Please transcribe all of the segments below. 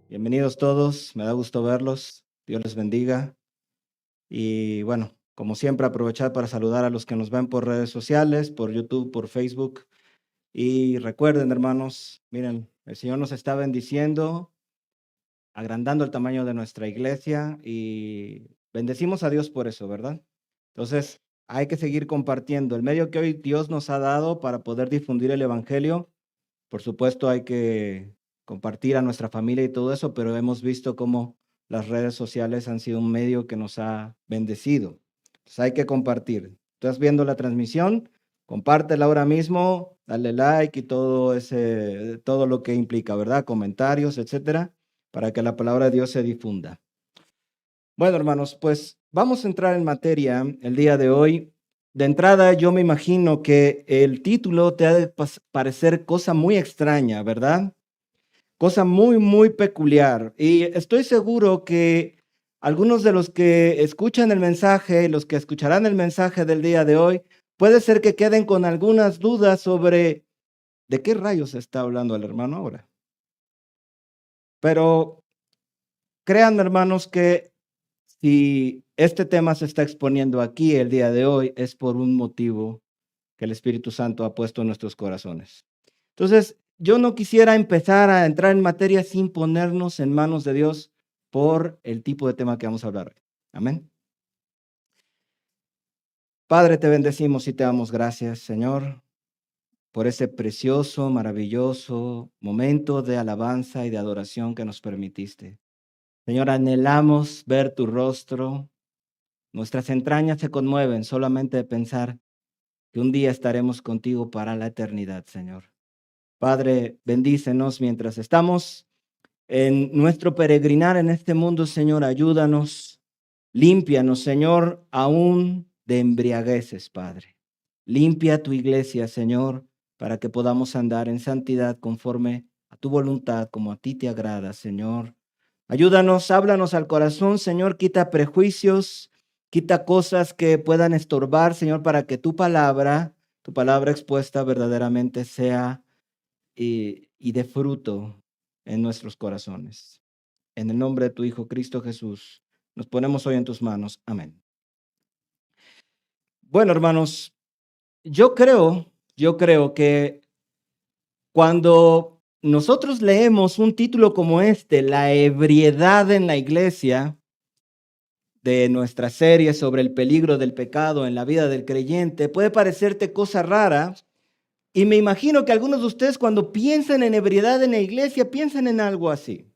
Bienvenidos todos, me da gusto verlos, Dios les bendiga. Y bueno, como siempre, aprovechar para saludar a los que nos ven por redes sociales, por YouTube, por Facebook. Y recuerden, hermanos, miren, el Señor nos está bendiciendo, agrandando el tamaño de nuestra iglesia y bendecimos a Dios por eso, ¿verdad? Entonces, hay que seguir compartiendo el medio que hoy Dios nos ha dado para poder difundir el Evangelio. Por supuesto, hay que compartir a nuestra familia y todo eso, pero hemos visto cómo las redes sociales han sido un medio que nos ha bendecido. Entonces hay que compartir. Estás viendo la transmisión, compártela ahora mismo, dale like y todo lo que implica, ¿verdad? Comentarios, etcétera, para que la palabra de Dios se difunda. Bueno, hermanos, pues vamos a entrar en materia el día de hoy. De entrada, yo me imagino que el título te ha de parecer cosa muy extraña, ¿verdad? Cosa muy, muy peculiar. Y estoy seguro que algunos de los que escuchan el mensaje, los que escucharán el mensaje del día de hoy, puede ser que queden con algunas dudas sobre de qué rayos está hablando el hermano ahora. Pero créanme, hermanos, que si este tema se está exponiendo aquí el día de hoy, es por un motivo que el Espíritu Santo ha puesto en nuestros corazones. Entonces, yo no quisiera empezar a entrar en materia sin ponernos en manos de Dios por el tipo de tema que vamos a hablar hoy. Amén. Padre, te bendecimos y te damos gracias, Señor, por ese precioso, maravilloso momento de alabanza y de adoración que nos permitiste. Señor, anhelamos ver tu rostro. Nuestras entrañas se conmueven solamente de pensar que un día estaremos contigo para la eternidad, Señor. Padre, bendícenos mientras estamos en nuestro peregrinar en este mundo, Señor, ayúdanos, límpianos, Señor, aún de embriagueces, Padre. Limpia tu iglesia, Señor, para que podamos andar en santidad conforme a tu voluntad, como a ti te agrada, Señor. Ayúdanos, háblanos al corazón, Señor, quita prejuicios, quita cosas que puedan estorbar, Señor, para que tu palabra expuesta verdaderamente sea y dé fruto en nuestros corazones. En el nombre de tu Hijo Cristo Jesús, nos ponemos hoy en tus manos. Amén. Bueno, hermanos, yo creo que cuando nosotros leemos un título como este, La ebriedad en la iglesia, de nuestra serie sobre el peligro del pecado en la vida del creyente, puede parecerte cosa rara. Y me imagino que algunos de ustedes cuando piensan en ebriedad en la iglesia, piensan en algo así.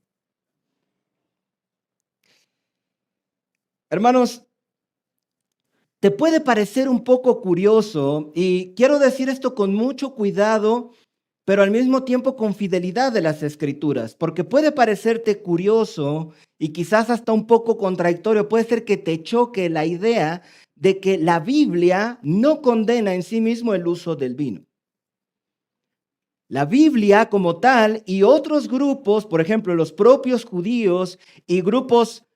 Hermanos, te puede parecer un poco curioso, y quiero decir esto con mucho cuidado, pero al mismo tiempo con fidelidad de las Escrituras, porque puede parecerte curioso y quizás hasta un poco contradictorio, puede ser que te choque la idea de que la Biblia no condena en sí mismo el uso del vino. La Biblia como tal y otros grupos, por ejemplo, los propios judíos y grupos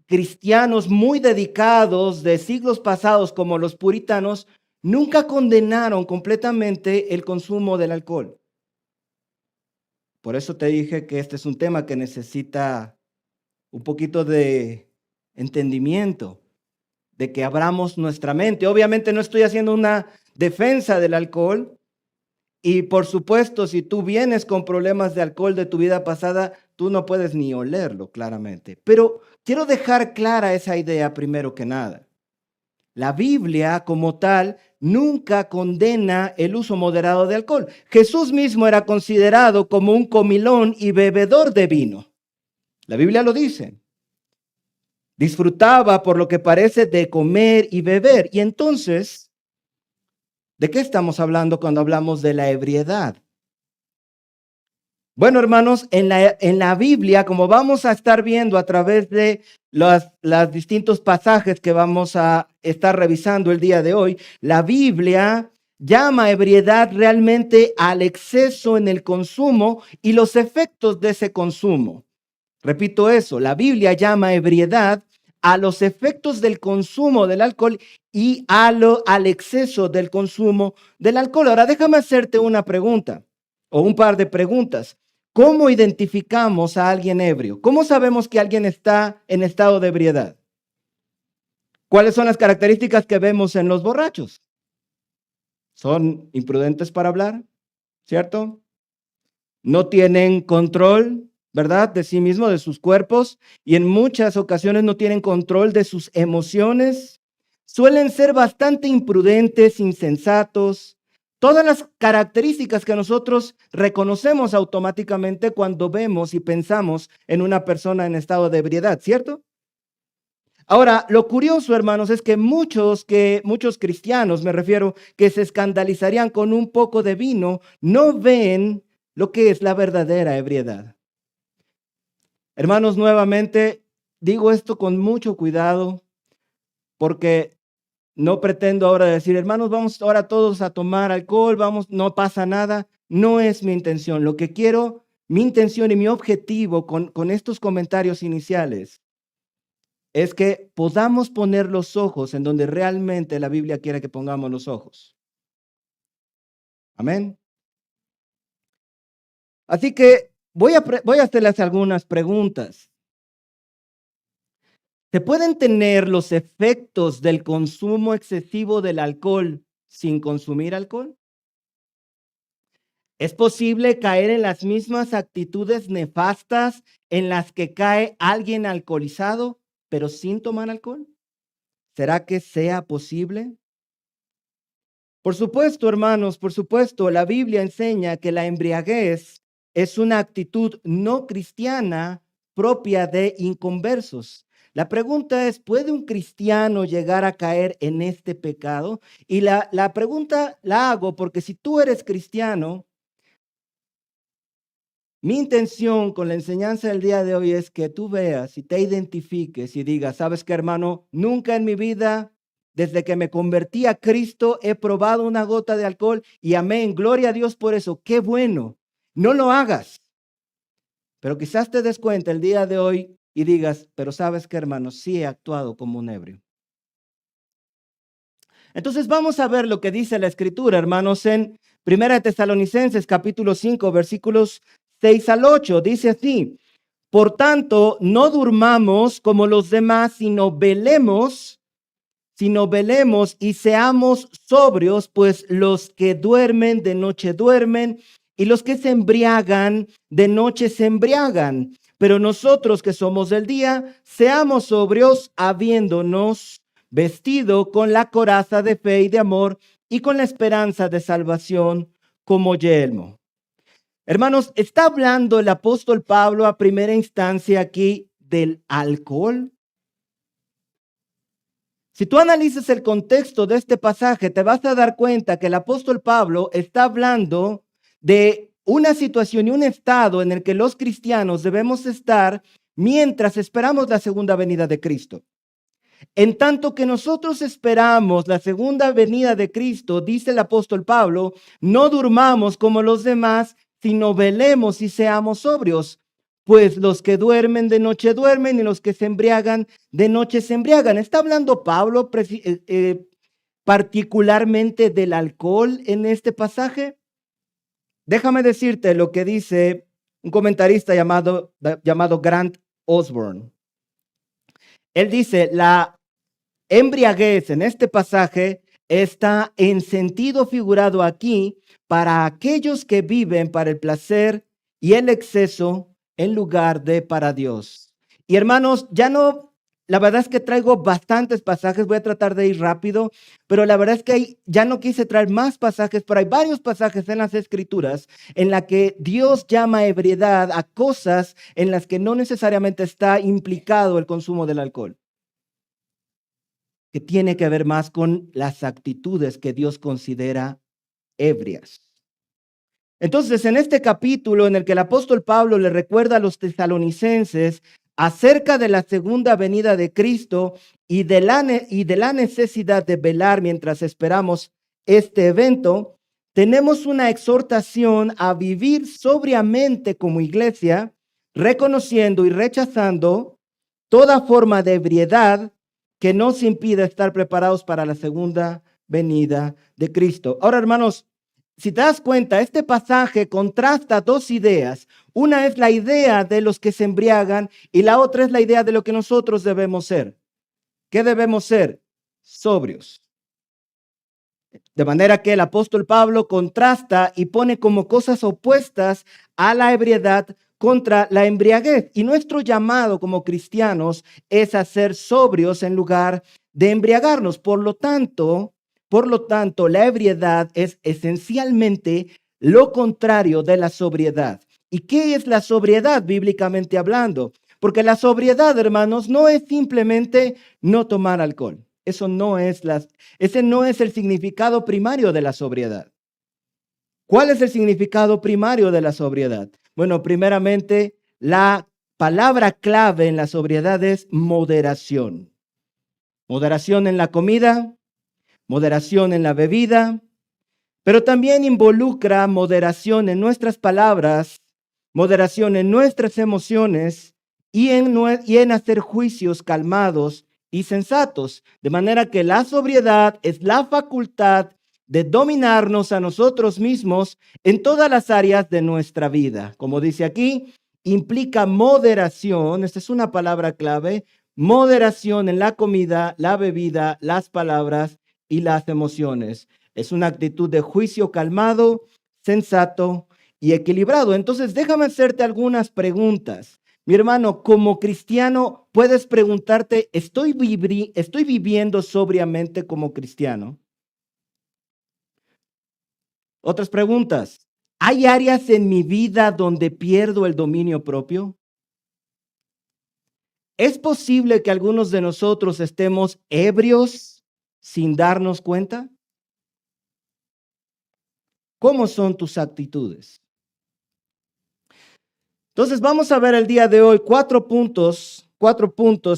cristianos muy dedicados de siglos pasados como los puritanos, nunca condenaron completamente el consumo del alcohol. Por eso te dije que este es un tema que necesita un poquito de entendimiento, de que abramos nuestra mente. Obviamente no estoy haciendo una defensa del alcohol. Y por supuesto, si tú vienes con problemas de alcohol de tu vida pasada, tú no puedes ni olerlo claramente. Pero quiero dejar clara esa idea primero que nada. La Biblia como tal nunca condena el uso moderado de alcohol. Jesús mismo era considerado como un comilón y bebedor de vino. La Biblia lo dice. Disfrutaba por lo que parece de comer y beber. Y entonces, ¿de qué estamos hablando cuando hablamos de la ebriedad? Bueno, hermanos, en la Biblia, como vamos a estar viendo a través de los distintos pasajes que vamos a estar revisando el día de hoy, la Biblia llama ebriedad realmente al exceso en el consumo y los efectos de ese consumo. Repito eso, la Biblia llama ebriedad a los efectos del consumo del alcohol y al exceso del consumo del alcohol. Ahora, déjame hacerte una pregunta o un par de preguntas. ¿Cómo identificamos a alguien ebrio? ¿Cómo sabemos que alguien está en estado de ebriedad? ¿Cuáles son las características que vemos en los borrachos? Son imprudentes para hablar, ¿cierto? No tienen control, ¿verdad?, de sí mismos, de sus cuerpos, y en muchas ocasiones no tienen control de sus emociones. Suelen ser bastante imprudentes, insensatos, todas las características que nosotros reconocemos automáticamente cuando vemos y pensamos en una persona en estado de ebriedad, ¿cierto? Ahora, lo curioso, hermanos, es que muchos cristianos, me refiero, que se escandalizarían con un poco de vino, no ven lo que es la verdadera ebriedad. Hermanos, nuevamente digo esto con mucho cuidado, porque no pretendo ahora decir, hermanos, vamos ahora todos a tomar alcohol, vamos, no pasa nada. No es mi intención. Lo que quiero, mi intención y mi objetivo con estos comentarios iniciales es que podamos poner los ojos en donde realmente la Biblia quiere que pongamos los ojos. Amén. Así que voy a hacerles algunas preguntas. ¿Se pueden tener los efectos del consumo excesivo del alcohol sin consumir alcohol? ¿Es posible caer en las mismas actitudes nefastas en las que cae alguien alcoholizado, pero sin tomar alcohol? ¿Será que sea posible? Por supuesto, hermanos, por supuesto, la Biblia enseña que la embriaguez es una actitud no cristiana propia de inconversos. La pregunta es, ¿puede un cristiano llegar a caer en este pecado? Y la pregunta la hago porque si tú eres cristiano, mi intención con la enseñanza del día de hoy es que tú veas y te identifiques y digas, ¿sabes qué, hermano? Nunca en mi vida, desde que me convertí a Cristo, he probado una gota de alcohol y amén, gloria a Dios por eso, qué bueno. No lo hagas. Pero quizás te des cuenta el día de hoy y digas, pero ¿sabes qué, hermano? Sí he actuado como un ebrio. Entonces vamos a ver lo que dice la Escritura, hermanos, en 1 Tesalonicenses capítulo 5, versículos 6 al 8. Dice así: por tanto, no durmamos como los demás, sino velemos y seamos sobrios, pues los que duermen de noche duermen y los que se embriagan de noche se embriagan. Pero nosotros que somos del día, seamos sobrios, habiéndonos vestido con la coraza de fe y de amor y con la esperanza de salvación como yelmo. Hermanos, está hablando el apóstol Pablo a primera instancia aquí del alcohol. Si tú analizas el contexto de este pasaje, te vas a dar cuenta que el apóstol Pablo está hablando de una situación y un estado en el que los cristianos debemos estar mientras esperamos la segunda venida de Cristo. En tanto que nosotros esperamos la segunda venida de Cristo, dice el apóstol Pablo, no durmamos como los demás, sino velemos y seamos sobrios. Pues los que duermen de noche duermen y los que se embriagan de noche se embriagan. Está hablando Pablo particularmente del alcohol en este pasaje. Déjame decirte lo que dice un comentarista llamado Grant Osborne. Él dice, la embriaguez en este pasaje está en sentido figurado aquí para aquellos que viven para el placer y el exceso en lugar de para Dios. Y hermanos, la verdad es que traigo bastantes pasajes, voy a tratar de ir rápido, pero la verdad es que ya no quise traer más pasajes, pero hay varios pasajes en las Escrituras en la que Dios llama ebriedad a cosas en las que no necesariamente está implicado el consumo del alcohol, que tiene que ver más con las actitudes que Dios considera ebrias. Entonces, en este capítulo en el que el apóstol Pablo le recuerda a los tesalonicenses acerca de la segunda venida de Cristo y de la necesidad de velar mientras esperamos este evento, tenemos una exhortación a vivir sobriamente como iglesia, reconociendo y rechazando toda forma de ebriedad que nos impida estar preparados para la segunda venida de Cristo. Ahora, hermanos, si te das cuenta, este pasaje contrasta dos ideas. Una es la idea de los que se embriagan y la otra es la idea de lo que nosotros debemos ser. ¿Qué debemos ser? Sobrios. De manera que el apóstol Pablo contrasta y pone como cosas opuestas a la ebriedad contra la embriaguez. Y nuestro llamado como cristianos es a ser sobrios en lugar de embriagarnos. Por lo tanto, la ebriedad es esencialmente lo contrario de la sobriedad. ¿Y qué es la sobriedad bíblicamente hablando? Porque la sobriedad, hermanos, no es simplemente no tomar alcohol. Ese no es el significado primario de la sobriedad. ¿Cuál es el significado primario de la sobriedad? Bueno, primeramente, la palabra clave en la sobriedad es moderación. Moderación en la comida, moderación en la bebida, pero también involucra moderación en nuestras palabras, moderación en nuestras emociones y en hacer juicios calmados y sensatos. De manera que la sobriedad es la facultad de dominarnos a nosotros mismos en todas las áreas de nuestra vida. Como dice aquí, implica moderación, esta es una palabra clave, moderación en la comida, la bebida, las palabras y las emociones. Es una actitud de juicio calmado, sensato y equilibrado. Entonces, déjame hacerte algunas preguntas. Mi hermano, como cristiano, puedes preguntarte, ¿estoy viviendo sobriamente como cristiano? Otras preguntas. ¿Hay áreas en mi vida donde pierdo el dominio propio? ¿Es posible que algunos de nosotros estemos ebrios sin darnos cuenta? ¿Cómo son tus actitudes? Entonces vamos a ver el día de hoy cuatro puntos.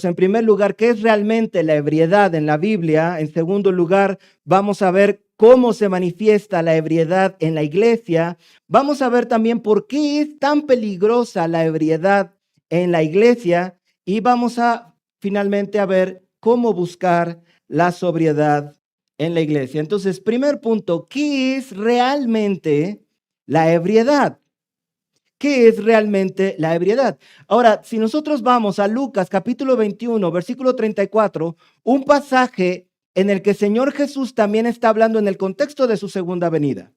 En primer lugar, ¿qué es realmente la ebriedad en la Biblia? En segundo lugar, vamos a ver cómo se manifiesta la ebriedad en la iglesia. Vamos a ver también por qué es tan peligrosa la ebriedad en la iglesia. Y vamos a finalmente a ver cómo buscar la sobriedad en la iglesia. Entonces, primer punto, ¿qué es realmente la ebriedad? ¿Qué es realmente la ebriedad? Ahora, si nosotros vamos a Lucas capítulo 21, versículo 34, un pasaje en el que el Señor Jesús también está hablando en el contexto de su segunda venida.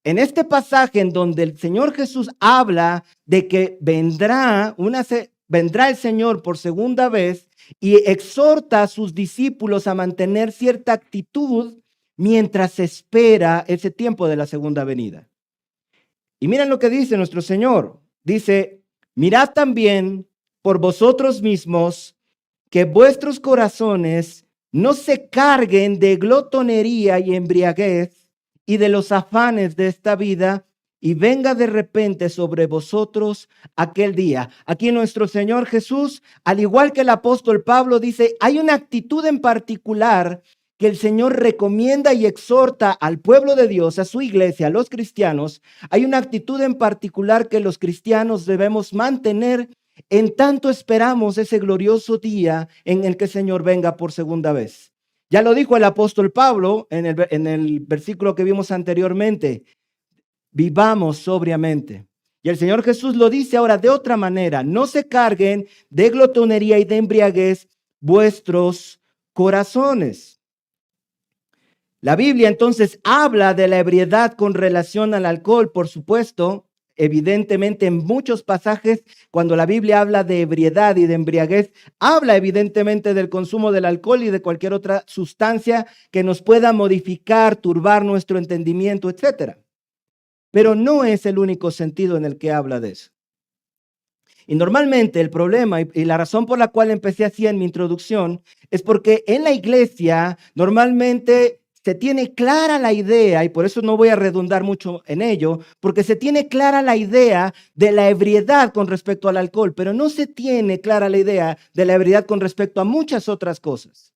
En este pasaje en donde el Señor Jesús habla de que vendrá el Señor por segunda vez y exhorta a sus discípulos a mantener cierta actitud mientras se espera ese tiempo de la segunda venida. Y miren lo que dice nuestro Señor. Dice, mirad también por vosotros mismos que vuestros corazones no se carguen de glotonería y embriaguez y de los afanes de esta vida, y venga de repente sobre vosotros aquel día. Aquí nuestro Señor Jesús, al igual que el apóstol Pablo, dice, hay una actitud en particular que el Señor recomienda y exhorta al pueblo de Dios, a su iglesia, a los cristianos. Hay una actitud en particular que los cristianos debemos mantener en tanto esperamos ese glorioso día en el que el Señor venga por segunda vez. Ya lo dijo el apóstol Pablo en el versículo que vimos anteriormente. Vivamos sobriamente. Y el Señor Jesús lo dice ahora de otra manera. No se carguen de glotonería y de embriaguez vuestros corazones. La Biblia entonces habla de la ebriedad con relación al alcohol, por supuesto. Evidentemente, en muchos pasajes, cuando la Biblia habla de ebriedad y de embriaguez, habla evidentemente del consumo del alcohol y de cualquier otra sustancia que nos pueda modificar, turbar nuestro entendimiento, etc. Pero no es el único sentido en el que habla de eso. Y normalmente el problema y la razón por la cual empecé así en mi introducción es porque en la iglesia normalmente se tiene clara la idea, y por eso no voy a redundar mucho en ello, porque se tiene clara la idea de la ebriedad con respecto al alcohol, pero no se tiene clara la idea de la ebriedad con respecto a muchas otras cosas.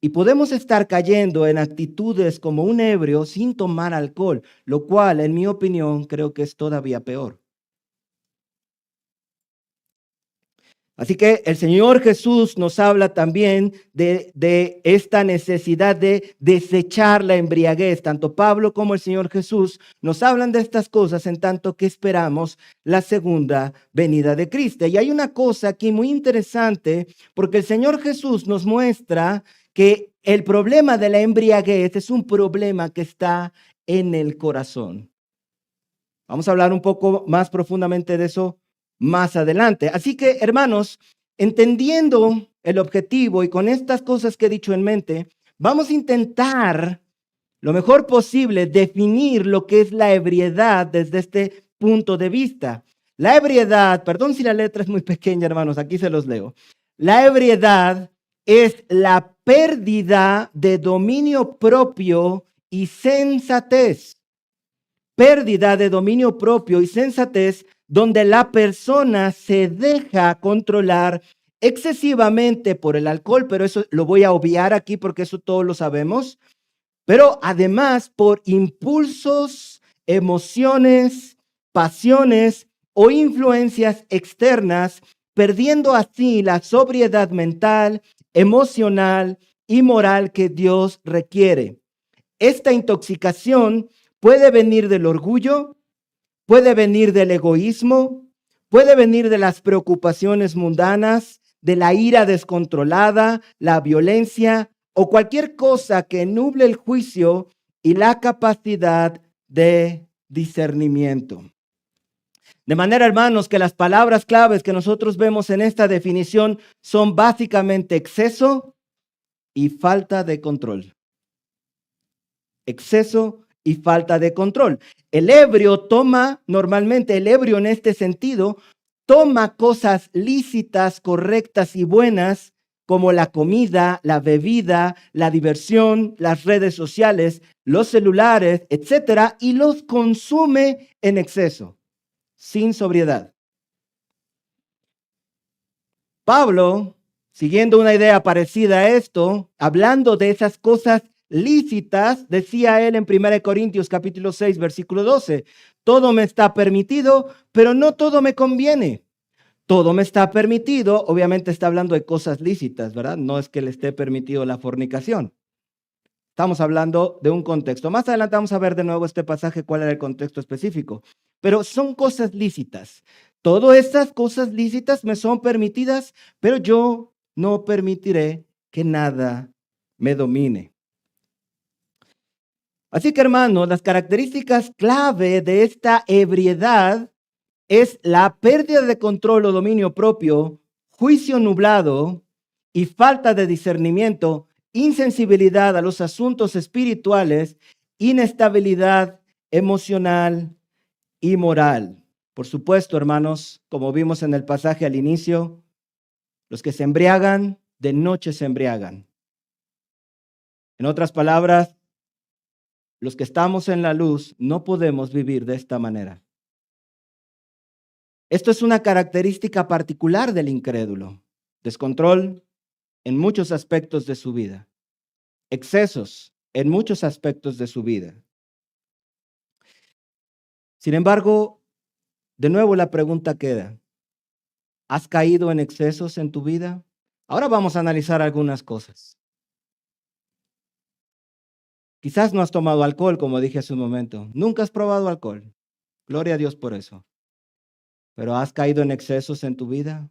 Y podemos estar cayendo en actitudes como un ebrio sin tomar alcohol, lo cual, en mi opinión, creo que es todavía peor. Así que el Señor Jesús nos habla también de esta necesidad de desechar la embriaguez. Tanto Pablo como el Señor Jesús nos hablan de estas cosas en tanto que esperamos la segunda venida de Cristo. Y hay una cosa aquí muy interesante, porque el Señor Jesús nos muestra que el problema de la embriaguez es un problema que está en el corazón. Vamos a hablar un poco más profundamente de eso más adelante. Así que, hermanos, entendiendo el objetivo y con estas cosas que he dicho en mente, vamos a intentar lo mejor posible definir lo que es la ebriedad desde este punto de vista. La ebriedad, perdón si la letra es muy pequeña, hermanos, aquí se los leo. La ebriedad es la pérdida de dominio propio y sensatez. Pérdida de dominio propio y sensatez donde la persona se deja controlar excesivamente por el alcohol, pero eso lo voy a obviar aquí porque eso todos lo sabemos, pero además por impulsos, emociones, pasiones o influencias externas, perdiendo así la sobriedad mental, emocional y moral que Dios requiere. Esta intoxicación puede venir del orgullo, puede venir del egoísmo, puede venir de las preocupaciones mundanas, de la ira descontrolada, la violencia o cualquier cosa que nuble el juicio y la capacidad de discernimiento. De manera, hermanos, que las palabras claves que nosotros vemos en esta definición son básicamente exceso y falta de control. Exceso y falta de control. El ebrio normalmente el ebrio en este sentido, toma cosas lícitas, correctas y buenas, como la comida, la bebida, la diversión, las redes sociales, los celulares, etcétera, y los consume en exceso, sin sobriedad. Pablo, siguiendo una idea parecida a esto, hablando de esas cosas lícitas, decía él en 1 Corintios capítulo 6, versículo 12, todo me está permitido, pero no todo me conviene. Todo me está permitido, obviamente está hablando de cosas lícitas, ¿verdad? No es que le esté permitido la fornicación. Estamos hablando de un contexto. Más adelante vamos a ver de nuevo este pasaje, cuál era el contexto específico. Pero son cosas lícitas. Todas estas cosas lícitas me son permitidas, pero yo no permitiré que nada me domine. Así que, hermanos, las características clave de esta ebriedad es la pérdida de control o dominio propio, juicio nublado y falta de discernimiento, insensibilidad a los asuntos espirituales, inestabilidad emocional y moral. Por supuesto, hermanos, como vimos en el pasaje al inicio, los que se embriagan, de noche se embriagan. En otras palabras, los que estamos en la luz no podemos vivir de esta manera. Esto es una característica particular del incrédulo. Descontrol en muchos aspectos de su vida. Excesos en muchos aspectos de su vida. Sin embargo, de nuevo la pregunta queda. ¿Has caído en excesos en tu vida? Ahora vamos a analizar algunas cosas. Quizás no has tomado alcohol, como dije hace un momento. Nunca has probado alcohol. Gloria a Dios por eso. Pero ¿has caído en excesos en tu vida?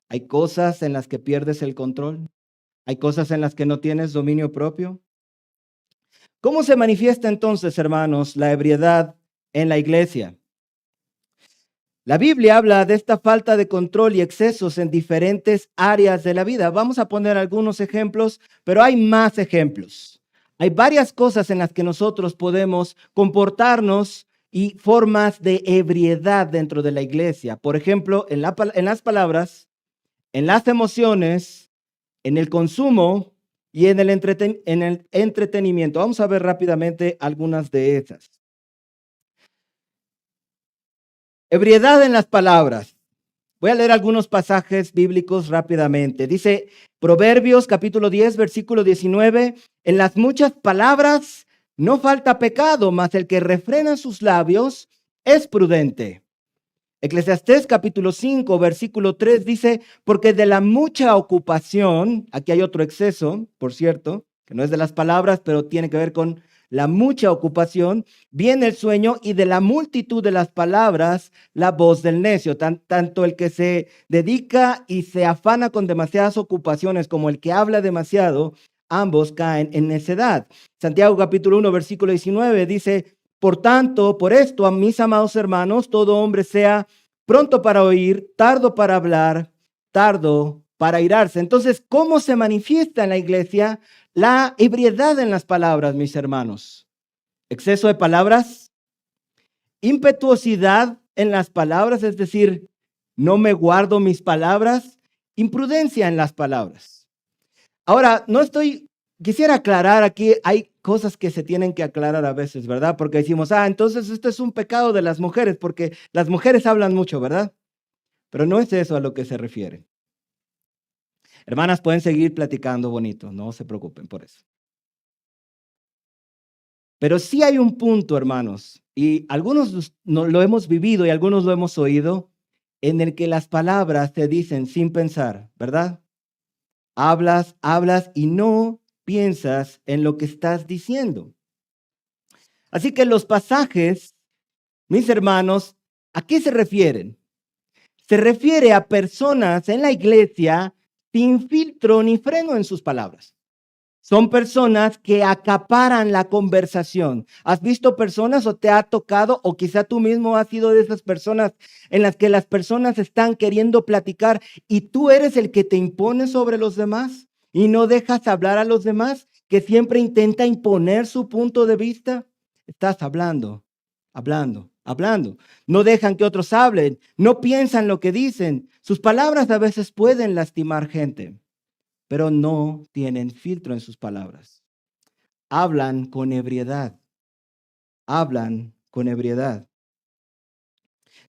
¿Hay cosas en las que pierdes el control? ¿Hay cosas en las que no tienes dominio propio? ¿Cómo se manifiesta entonces, hermanos, la ebriedad en la iglesia? La Biblia habla de esta falta de control y excesos en diferentes áreas de la vida. Vamos a poner algunos ejemplos, pero hay más ejemplos. Hay varias cosas en las que nosotros podemos comportarnos y formas de ebriedad dentro de la iglesia. Por ejemplo, en las palabras, en las emociones, en el consumo y en el entretenimiento. Vamos a ver rápidamente algunas de esas. Ebriedad en las palabras. Voy a leer algunos pasajes bíblicos rápidamente. Dice Proverbios capítulo 10, versículo 19, en las muchas palabras no falta pecado, mas el que refrena sus labios es prudente. Eclesiastés capítulo 5, versículo 3 dice, porque de la mucha ocupación, aquí hay otro exceso, por cierto, que no es de las palabras, pero tiene que ver con la mucha ocupación, viene el sueño y de la multitud de las palabras, la voz del necio. Tanto el que se dedica y se afana con demasiadas ocupaciones como el que habla demasiado, ambos caen en necedad. Santiago capítulo 1, versículo 19 dice, por tanto, por esto, a mis amados hermanos, todo hombre sea pronto para oír, tardo para hablar, tardo para irarse. Entonces, ¿cómo se manifiesta en la iglesia la ebriedad en las palabras, mis hermanos? Exceso de palabras, impetuosidad en las palabras, es decir, no me guardo mis palabras, imprudencia en las palabras. Ahora, quisiera aclarar aquí, hay cosas que se tienen que aclarar a veces, ¿verdad? Porque decimos, entonces esto es un pecado de las mujeres, porque las mujeres hablan mucho, ¿verdad? Pero no es eso a lo que se refiere. Hermanas, pueden seguir platicando bonito, no se preocupen por eso. Pero sí hay un punto, hermanos, y algunos lo hemos vivido y algunos lo hemos oído, en el que las palabras se dicen sin pensar, ¿verdad? Hablas y no piensas en lo que estás diciendo. Así que los pasajes, mis hermanos, ¿a qué se refieren? Se refiere a personas en la iglesia sin filtro ni freno en sus palabras. Son personas que acaparan la conversación. ¿Has visto personas o te ha tocado o quizá tú mismo has sido de esas personas en las que las personas están queriendo platicar y tú eres el que te impone sobre los demás y no dejas hablar a los demás, que siempre intenta imponer su punto de vista? Estás hablando. No dejan que otros hablen, no piensan lo que dicen. Sus palabras a veces pueden lastimar gente, pero no tienen filtro en sus palabras. Hablan con ebriedad.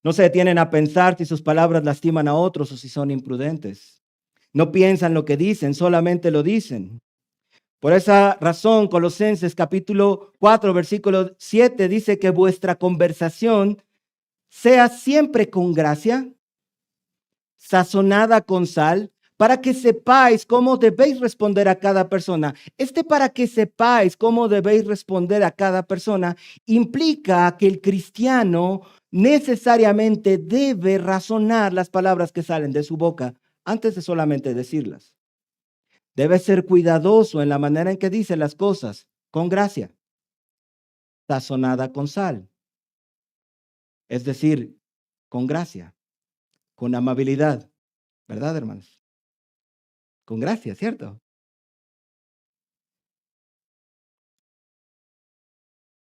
No se detienen a pensar si sus palabras lastiman a otros o si son imprudentes. No piensan lo que dicen, solamente lo dicen. Por esa razón, Colosenses capítulo 4, versículo 7 dice que vuestra conversación sea siempre con gracia, sazonada con sal, para que sepáis cómo debéis responder a cada persona. Para que sepáis cómo debéis responder a cada persona implica que el cristiano necesariamente debe razonar las palabras que salen de su boca antes de solamente decirlas. Debe ser cuidadoso en la manera en que dice las cosas, con gracia, sazonada con sal. Es decir, con gracia, con amabilidad. ¿Verdad, hermanos? Con gracia, ¿cierto?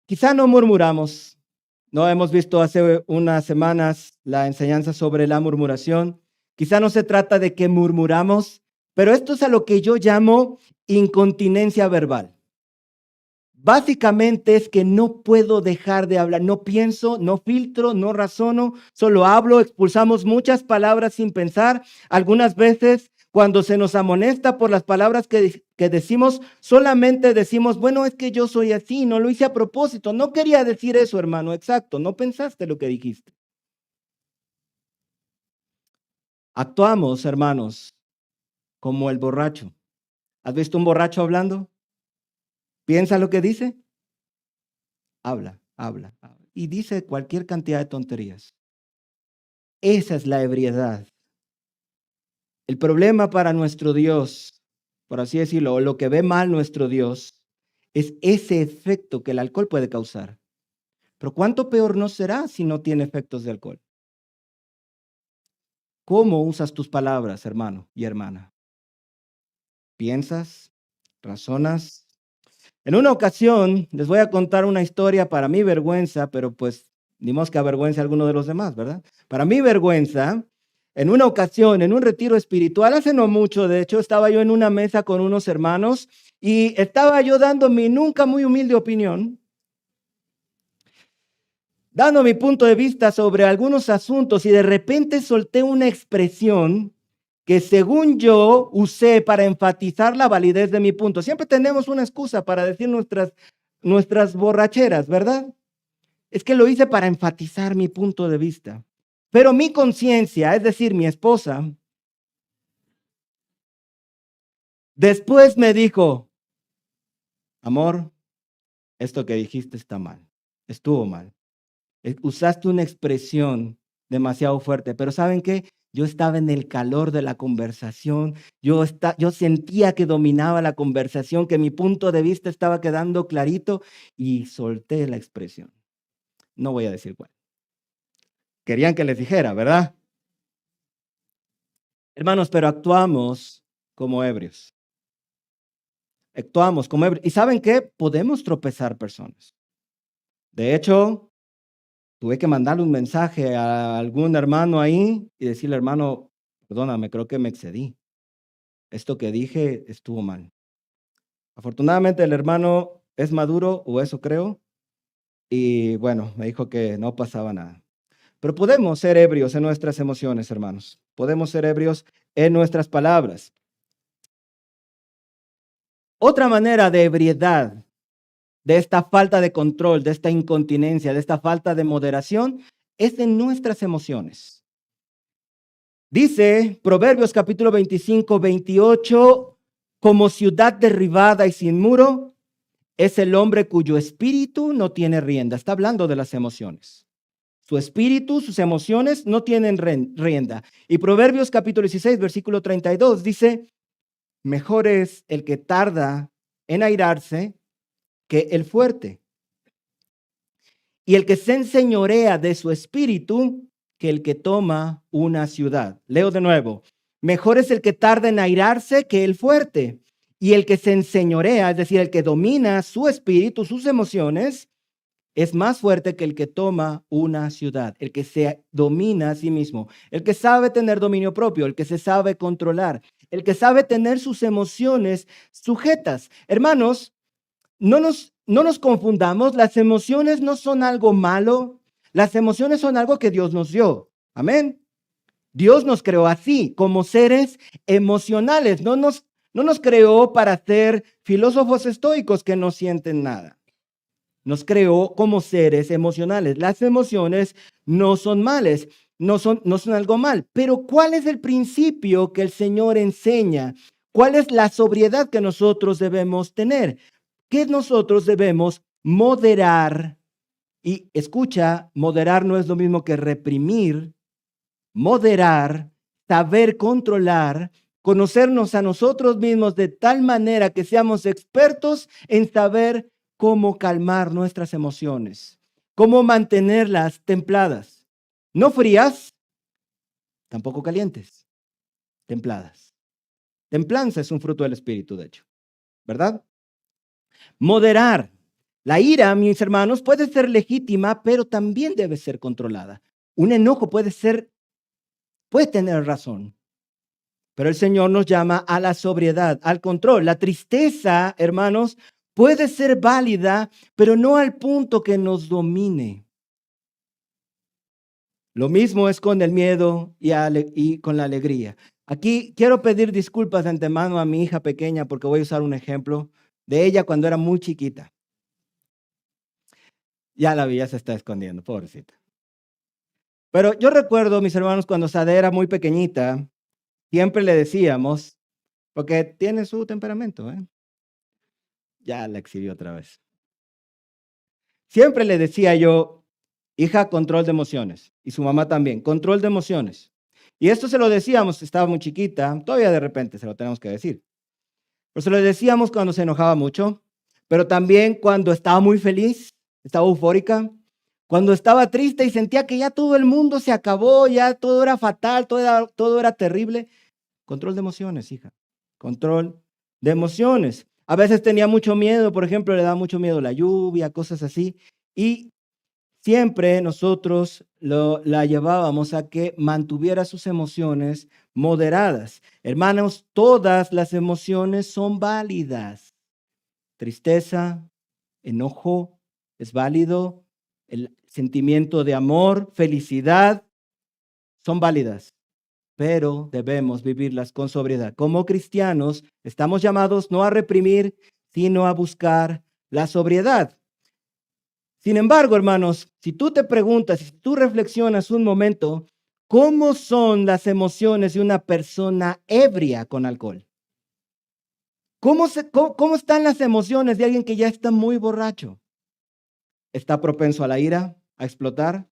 Quizá no murmuramos. No hemos visto hace unas semanas la enseñanza sobre la murmuración. Quizá no se trata de que murmuramos, pero esto es a lo que yo llamo incontinencia verbal. Básicamente es que no puedo dejar de hablar, no pienso, no filtro, no razono, solo hablo, expulsamos muchas palabras sin pensar. Algunas veces cuando se nos amonesta por las palabras que decimos, solamente decimos, bueno, es que yo soy así, no lo hice a propósito, no quería decir eso, hermano, exacto, no pensaste lo que dijiste. Actuamos, hermanos, como el borracho. ¿Has visto un borracho hablando? ¿Piensa lo que dice? Habla. Y dice cualquier cantidad de tonterías. Esa es la ebriedad. El problema para nuestro Dios, por así decirlo, o lo que ve mal nuestro Dios, es ese efecto que el alcohol puede causar. Pero ¿cuánto peor no será si no tiene efectos de alcohol? ¿Cómo usas tus palabras, hermano y hermana? ¿Piensas? ¿Razonas? En una ocasión, les voy a contar una historia para mi vergüenza, pero pues ni modo que avergüence a alguno de los demás, ¿verdad? Para mi vergüenza, en una ocasión, en un retiro espiritual, hace no mucho, de hecho, estaba yo en una mesa con unos hermanos y estaba yo dando mi nunca muy humilde opinión, dando mi punto de vista sobre algunos asuntos y de repente solté una expresión que según yo usé para enfatizar la validez de mi punto. Siempre tenemos una excusa para decir nuestras borracheras, ¿verdad? Es que lo hice para enfatizar mi punto de vista. Pero mi conciencia, es decir, mi esposa, después me dijo, amor, esto que dijiste está mal, estuvo mal. Usaste una expresión demasiado fuerte, pero ¿saben qué? Yo estaba en el calor de la conversación, yo sentía que dominaba la conversación, que mi punto de vista estaba quedando clarito y solté la expresión. No voy a decir cuál. Querían que les dijera, ¿verdad? Hermanos, pero actuamos como ebrios. Actuamos como ebrios. ¿Y saben qué? Podemos tropezar personas. De hecho, tuve que mandarle un mensaje a algún hermano ahí y decirle, hermano, perdóname, creo que me excedí. Esto que dije estuvo mal. Afortunadamente el hermano es maduro, o eso creo, y bueno, me dijo que no pasaba nada. Pero podemos ser ebrios en nuestras emociones, hermanos. Podemos ser ebrios en nuestras palabras. Otra manera de ebriedad, de esta falta de control, de esta incontinencia, de esta falta de moderación, es en nuestras emociones. Dice Proverbios capítulo 25, 28, como ciudad derribada y sin muro, es el hombre cuyo espíritu no tiene rienda. Está hablando de las emociones. Su espíritu, sus emociones no tienen rienda. Y Proverbios capítulo 16, versículo 32 dice, mejor es el que tarda en airarse que el fuerte. Y el que se enseñorea de su espíritu que el que toma una ciudad. Leo de nuevo. Mejor es el que tarda en airarse que el fuerte. Y el que se enseñorea, es decir, el que domina su espíritu, sus emociones, es más fuerte que el que toma una ciudad, el que se domina a sí mismo, el que sabe tener dominio propio, el que se sabe controlar, el que sabe tener sus emociones sujetas. Hermanos, no nos confundamos, las emociones no son algo malo, las emociones son algo que Dios nos dio. Amén. Dios nos creó así, como seres emocionales, no nos creó para ser filósofos estoicos que no sienten nada. Nos creó como seres emocionales. Las emociones no son males, no son algo mal. Pero ¿cuál es el principio que el Señor enseña? ¿Cuál es la sobriedad que nosotros debemos tener? Que nosotros debemos moderar. Y escucha, moderar no es lo mismo que reprimir. Moderar, saber controlar, conocernos a nosotros mismos de tal manera que seamos expertos en saber cómo calmar nuestras emociones, cómo mantenerlas templadas, no frías, tampoco calientes, templadas. Templanza es un fruto del Espíritu, de hecho, ¿verdad? Moderar. La ira, mis hermanos, puede ser legítima, pero también debe ser controlada. Un enojo puede tener razón, pero el Señor nos llama a la sobriedad, al control. La tristeza, hermanos, puede ser válida, pero no al punto que nos domine. Lo mismo es con el miedo y con la alegría. Aquí quiero pedir disculpas de antemano a mi hija pequeña porque voy a usar un ejemplo de ella cuando era muy chiquita. Ya la vi, ya se está escondiendo, pobrecita. Pero yo recuerdo, mis hermanos, cuando Sade era muy pequeñita, siempre le decíamos, porque tiene su temperamento, ya la exhibió otra vez. Siempre le decía yo, hija, control de emociones. Y su mamá también, control de emociones. Y esto se lo decíamos, estaba muy chiquita, todavía de repente se lo tenemos que decir. Pero se lo decíamos cuando se enojaba mucho, pero también cuando estaba muy feliz, estaba eufórica, cuando estaba triste y sentía que ya todo el mundo se acabó, ya todo era fatal, todo era terrible. Control de emociones, hija. Control de emociones. A veces tenía mucho miedo, por ejemplo, le daba mucho miedo la lluvia, cosas así. Y siempre nosotros la llevábamos a que mantuviera sus emociones moderadas. Hermanos, todas las emociones son válidas. Tristeza, enojo, es válido. El sentimiento de amor, felicidad, son válidas, pero debemos vivirlas con sobriedad. Como cristianos, estamos llamados no a reprimir, sino a buscar la sobriedad. Sin embargo, hermanos, si tú te preguntas, si tú reflexionas un momento, ¿Cómo son las emociones de una persona ebria con alcohol? ¿Cómo están las emociones de alguien que ya está muy borracho? ¿Está propenso a la ira, a explotar?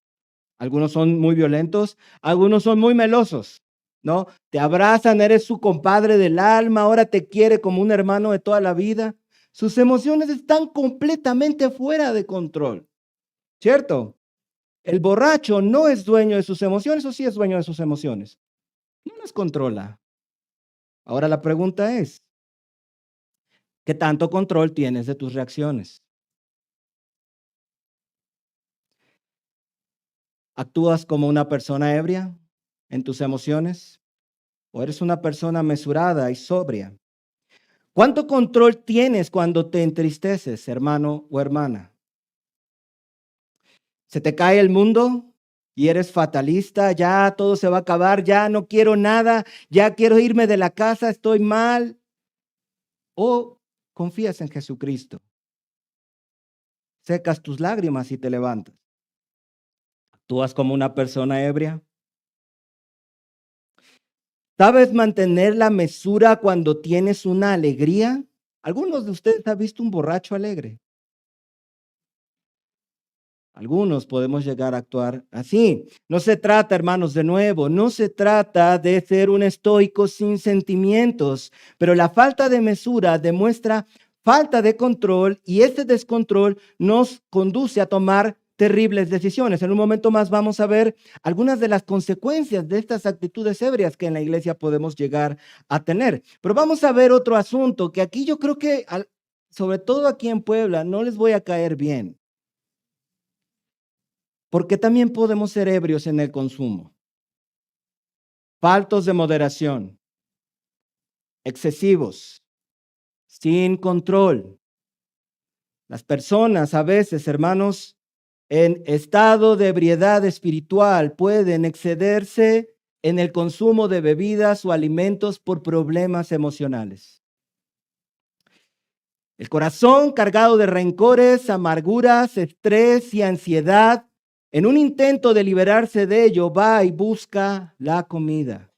Algunos son muy violentos, algunos son muy melosos, ¿no? Te abrazan, eres su compadre del alma, ahora te quiere como un hermano de toda la vida. Sus emociones están completamente fuera de control, ¿cierto? El borracho no es dueño de sus emociones, o sí es dueño de sus emociones. No las controla. Ahora la pregunta es, ¿qué tanto control tienes de tus reacciones? ¿Actúas como una persona ebria en tus emociones? ¿O eres una persona mesurada y sobria? ¿Cuánto control tienes cuando te entristeces, hermano o hermana? ¿Se te cae el mundo y eres fatalista? Ya todo se va a acabar, ya no quiero nada, ya quiero irme de la casa, estoy mal. ¿O confías en Jesucristo? Secas tus lágrimas y te levantas. ¿Actúas como una persona ebria? ¿Sabes mantener la mesura cuando tienes una alegría? ¿Algunos de ustedes han visto un borracho alegre? Algunos podemos llegar a actuar así. No se trata, hermanos, de nuevo, no se trata de ser un estoico sin sentimientos, pero la falta de mesura demuestra falta de control y este descontrol nos conduce a tomar terribles decisiones. En un momento más vamos a ver algunas de las consecuencias de estas actitudes ebrias que en la iglesia podemos llegar a tener. Pero vamos a ver otro asunto que aquí yo creo que, sobre todo aquí en Puebla, no les voy a caer bien. Porque también podemos ser ebrios en el consumo, faltos de moderación, excesivos, sin control. Las personas a veces, hermanos, en estado de ebriedad espiritual pueden excederse en el consumo de bebidas o alimentos por problemas emocionales. El corazón cargado de rencores, amarguras, estrés y ansiedad, en un intento de liberarse de ello, va y busca la comida.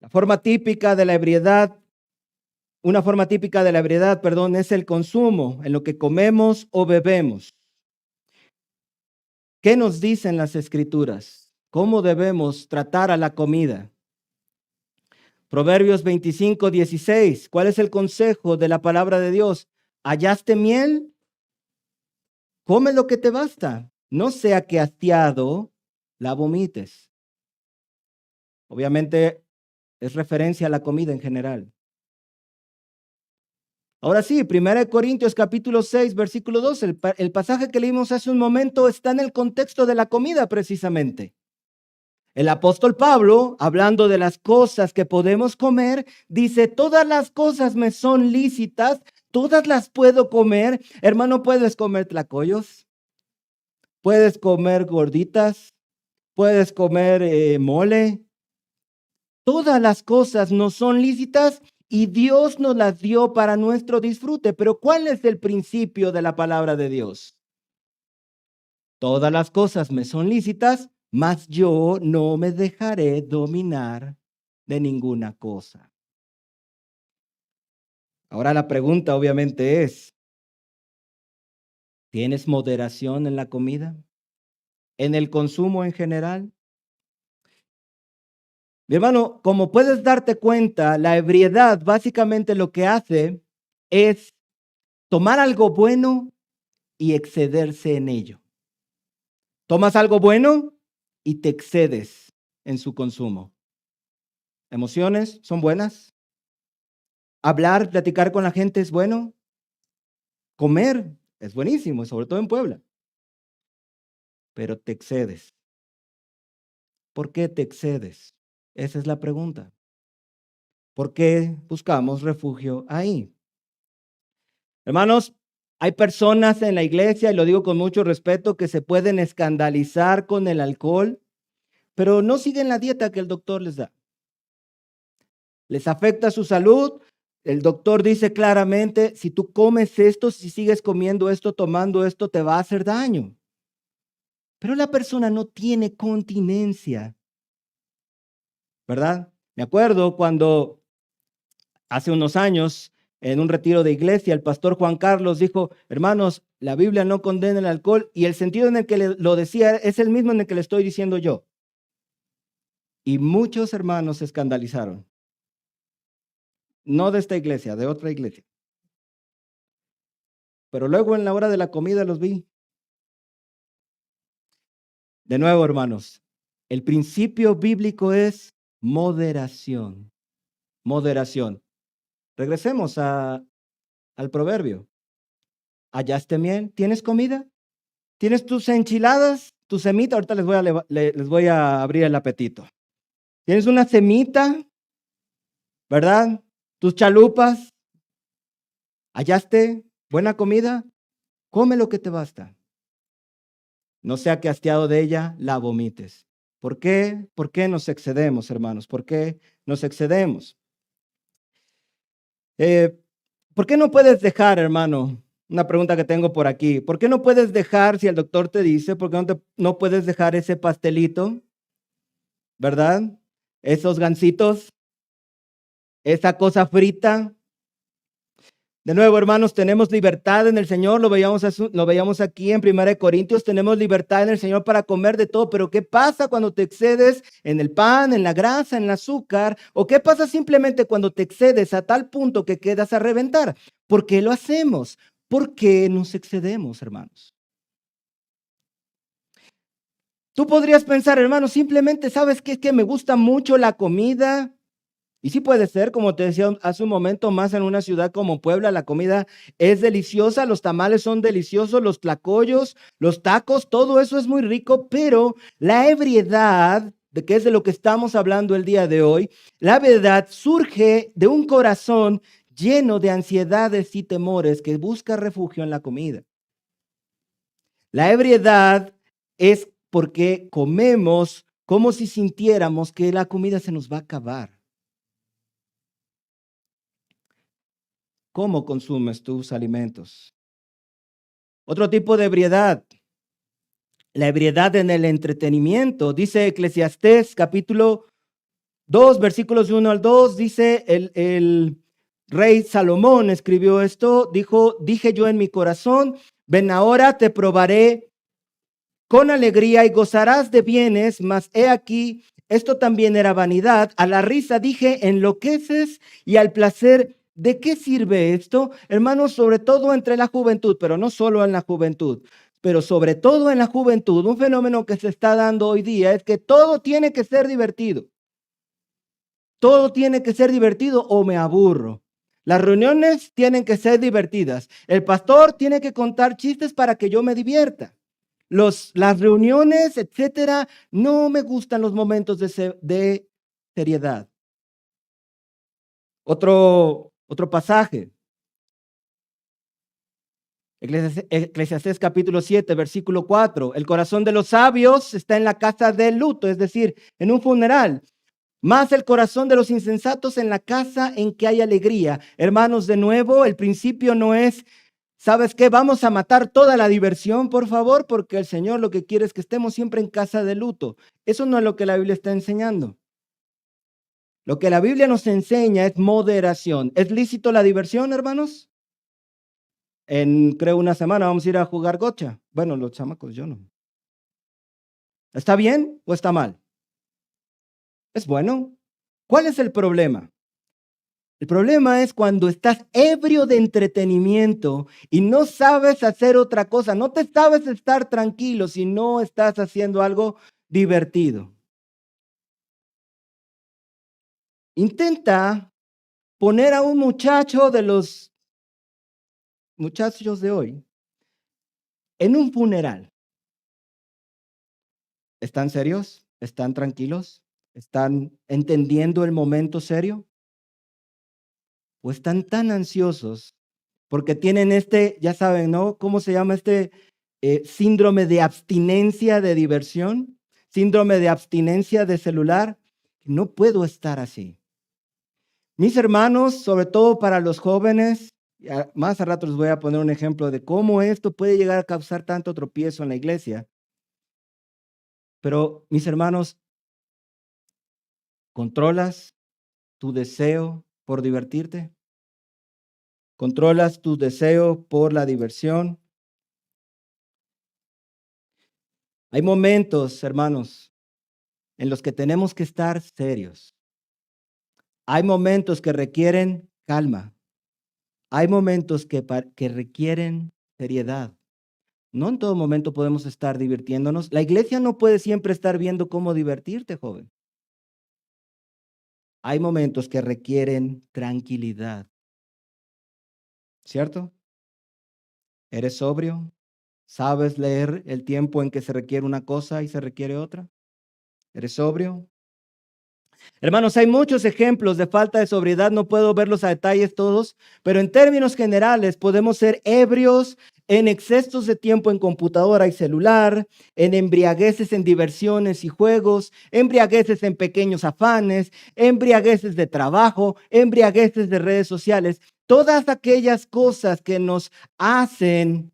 La forma típica de la ebriedad, una forma típica de la ebriedad, perdón, es el consumo en lo que comemos o bebemos. ¿Qué nos dicen las escrituras? ¿Cómo debemos tratar a la comida? Proverbios 25:16. ¿Cuál es el consejo de la palabra de Dios? ¿Hallaste miel? Come lo que te basta. No sea que hastiado la vomites. Obviamente es referencia a la comida en general. Ahora sí, 1 Corintios capítulo 6, versículo 2, el pasaje que leímos hace un momento está en el contexto de la comida precisamente. El apóstol Pablo, hablando de las cosas que podemos comer, dice, todas las cosas me son lícitas, todas las puedo comer. Hermano, puedes comer tlacoyos, puedes comer gorditas, puedes comer mole. Todas las cosas nos son lícitas y Dios nos las dio para nuestro disfrute. Pero ¿cuál es el principio de la palabra de Dios? Todas las cosas me son lícitas, mas yo no me dejaré dominar de ninguna cosa. Ahora la pregunta obviamente es, ¿tienes moderación en la comida? ¿En el consumo en general? Mi hermano, como puedes darte cuenta, la ebriedad básicamente lo que hace es tomar algo bueno y excederse en ello. Tomas algo bueno y te excedes en su consumo. Emociones son buenas. Hablar, platicar con la gente es bueno. Comer es buenísimo, sobre todo en Puebla. Pero te excedes. ¿Por qué te excedes? Esa es la pregunta. ¿Por qué buscamos refugio ahí? Hermanos, hay personas en la iglesia, y lo digo con mucho respeto, que se pueden escandalizar con el alcohol, pero no siguen la dieta que el doctor les da. Les afecta su salud. El doctor dice claramente, si tú comes esto, si sigues comiendo esto, tomando esto, te va a hacer daño. pero la persona no tiene continencia, ¿verdad? Me acuerdo cuando hace unos años, en un retiro de iglesia, el pastor Juan Carlos dijo: hermanos, la Biblia no condena el alcohol, y el sentido en el que lo decía es el mismo en el que le estoy diciendo yo. Y muchos hermanos se escandalizaron. No de esta iglesia, de otra iglesia. Pero luego en la hora de la comida los vi. De nuevo, hermanos, el principio bíblico es moderación. Moderación. Regresemos al proverbio. ¿Hallaste miel? ¿Tienes comida? ¿Tienes tus enchiladas? ¿Tu semita? Ahorita les voy a abrir el apetito. ¿Tienes una semita? ¿Verdad? ¿Tus chalupas? ¿Hallaste buena comida? Come lo que te basta. No sea que hastiado de ella la vomites. ¿Por qué? ¿Por qué nos excedemos, hermanos? ¿Por qué nos excedemos? ¿Por qué no puedes dejar, hermano? Una pregunta que tengo por aquí. ¿Por qué no puedes dejar, si el doctor te dice, por qué no puedes dejar ese pastelito? ¿Verdad? Esos gansitos, esa cosa frita. De nuevo, hermanos, tenemos libertad en el Señor, lo veíamos aquí en 1 Corintios, tenemos libertad en el Señor para comer de todo, pero ¿qué pasa cuando te excedes en el pan, en la grasa, en el azúcar? ¿O qué pasa simplemente cuando te excedes a tal punto que quedas a reventar? ¿Por qué lo hacemos? ¿Por qué nos excedemos, hermanos? Tú podrías pensar, hermano, simplemente, ¿sabes qué? Es que me gusta mucho la comida. Y sí puede ser, como te decía hace un momento, más en una ciudad como Puebla, la comida es deliciosa, los tamales son deliciosos, los tlacoyos, los tacos, todo eso es muy rico, pero la ebriedad, de que es de lo que estamos hablando el día de hoy, la ebriedad surge de un corazón lleno de ansiedades y temores que busca refugio en la comida. La ebriedad es porque comemos como si sintiéramos que la comida se nos va a acabar. ¿Cómo consumes tus alimentos? Otro tipo de ebriedad, la ebriedad en el entretenimiento. Dice Eclesiastés capítulo 2, versículos 1 al 2, dice el rey Salomón escribió esto, dije yo en mi corazón, ven ahora te probaré con alegría y gozarás de bienes, mas he aquí, esto también era vanidad. A la risa dije, enloqueces, y al placer, ¿de qué sirve esto? Hermanos, sobre todo entre la juventud, pero no solo en la juventud, pero sobre todo en la juventud, un fenómeno que se está dando hoy día es que todo tiene que ser divertido. Todo tiene que ser divertido o me aburro. Las reuniones tienen que ser divertidas. El pastor tiene que contar chistes para que yo me divierta. Las reuniones, etcétera, no me gustan los momentos de seriedad. Otro pasaje. Eclesiastés capítulo 7, versículo 4. El corazón de los sabios está en la casa del luto, es decir, en un funeral. Más el corazón de los insensatos en la casa en que hay alegría. Hermanos, de nuevo, el principio no es, ¿sabes qué? Vamos a matar toda la diversión, por favor, porque el Señor lo que quiere es que estemos siempre en casa de luto. Eso no es lo que la Biblia está enseñando. Lo que la Biblia nos enseña es moderación. ¿Es lícito la diversión, hermanos? Creo una semana vamos a ir a jugar gocha. Bueno, los chamacos, yo no. ¿Está bien o está mal? Es bueno. ¿Cuál es el problema? El problema es cuando estás ebrio de entretenimiento y no sabes hacer otra cosa, no te sabes estar tranquilo si no estás haciendo algo divertido. Intenta poner a un muchacho de los muchachos de hoy en un funeral. ¿Están serios? ¿Están tranquilos? ¿Están entendiendo el momento serio? ¿O están tan ansiosos porque tienen ya saben, ¿no? ¿Cómo se llama síndrome de abstinencia de diversión? Síndrome de abstinencia de celular. No puedo estar así. Mis hermanos, sobre todo para los jóvenes, más a rato les voy a poner un ejemplo de cómo esto puede llegar a causar tanto tropiezo en la iglesia. Pero, mis hermanos, ¿controlas tu deseo por divertirte? ¿Controlas tu deseo por la diversión? Hay momentos, hermanos, en los que tenemos que estar serios. Hay momentos que requieren calma. Hay momentos que requieren seriedad. No en todo momento podemos estar divirtiéndonos. La iglesia no puede siempre estar viendo cómo divertirte, joven. Hay momentos que requieren tranquilidad, ¿cierto? ¿Eres sobrio? ¿Sabes leer el tiempo en que se requiere una cosa y se requiere otra? ¿Eres sobrio? Hermanos, hay muchos ejemplos de falta de sobriedad, no puedo verlos a detalles todos, pero en términos generales podemos ser ebrios en excesos de tiempo en computadora y celular, en embriagueces en diversiones y juegos, embriagueces en pequeños afanes, embriagueces de trabajo, embriagueces de redes sociales, todas aquellas cosas que nos hacen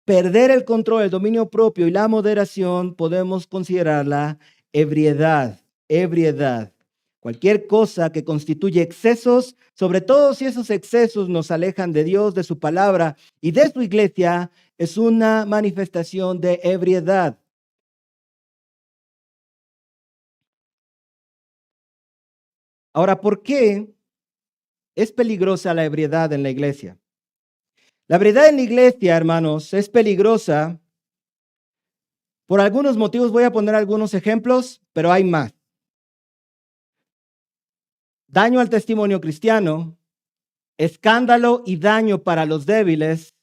perder el control, el dominio propio y la moderación, podemos considerarla ebriedad, ebriedad. Cualquier cosa que constituye excesos, sobre todo si esos excesos nos alejan de Dios, de su palabra y de su iglesia, es una manifestación de ebriedad. Ahora, ¿por qué es peligrosa la ebriedad en la iglesia? La ebriedad en la iglesia, hermanos, es peligrosa por algunos motivos. Voy a poner algunos ejemplos, pero hay más. Daño al testimonio cristiano, escándalo y daño para los débiles,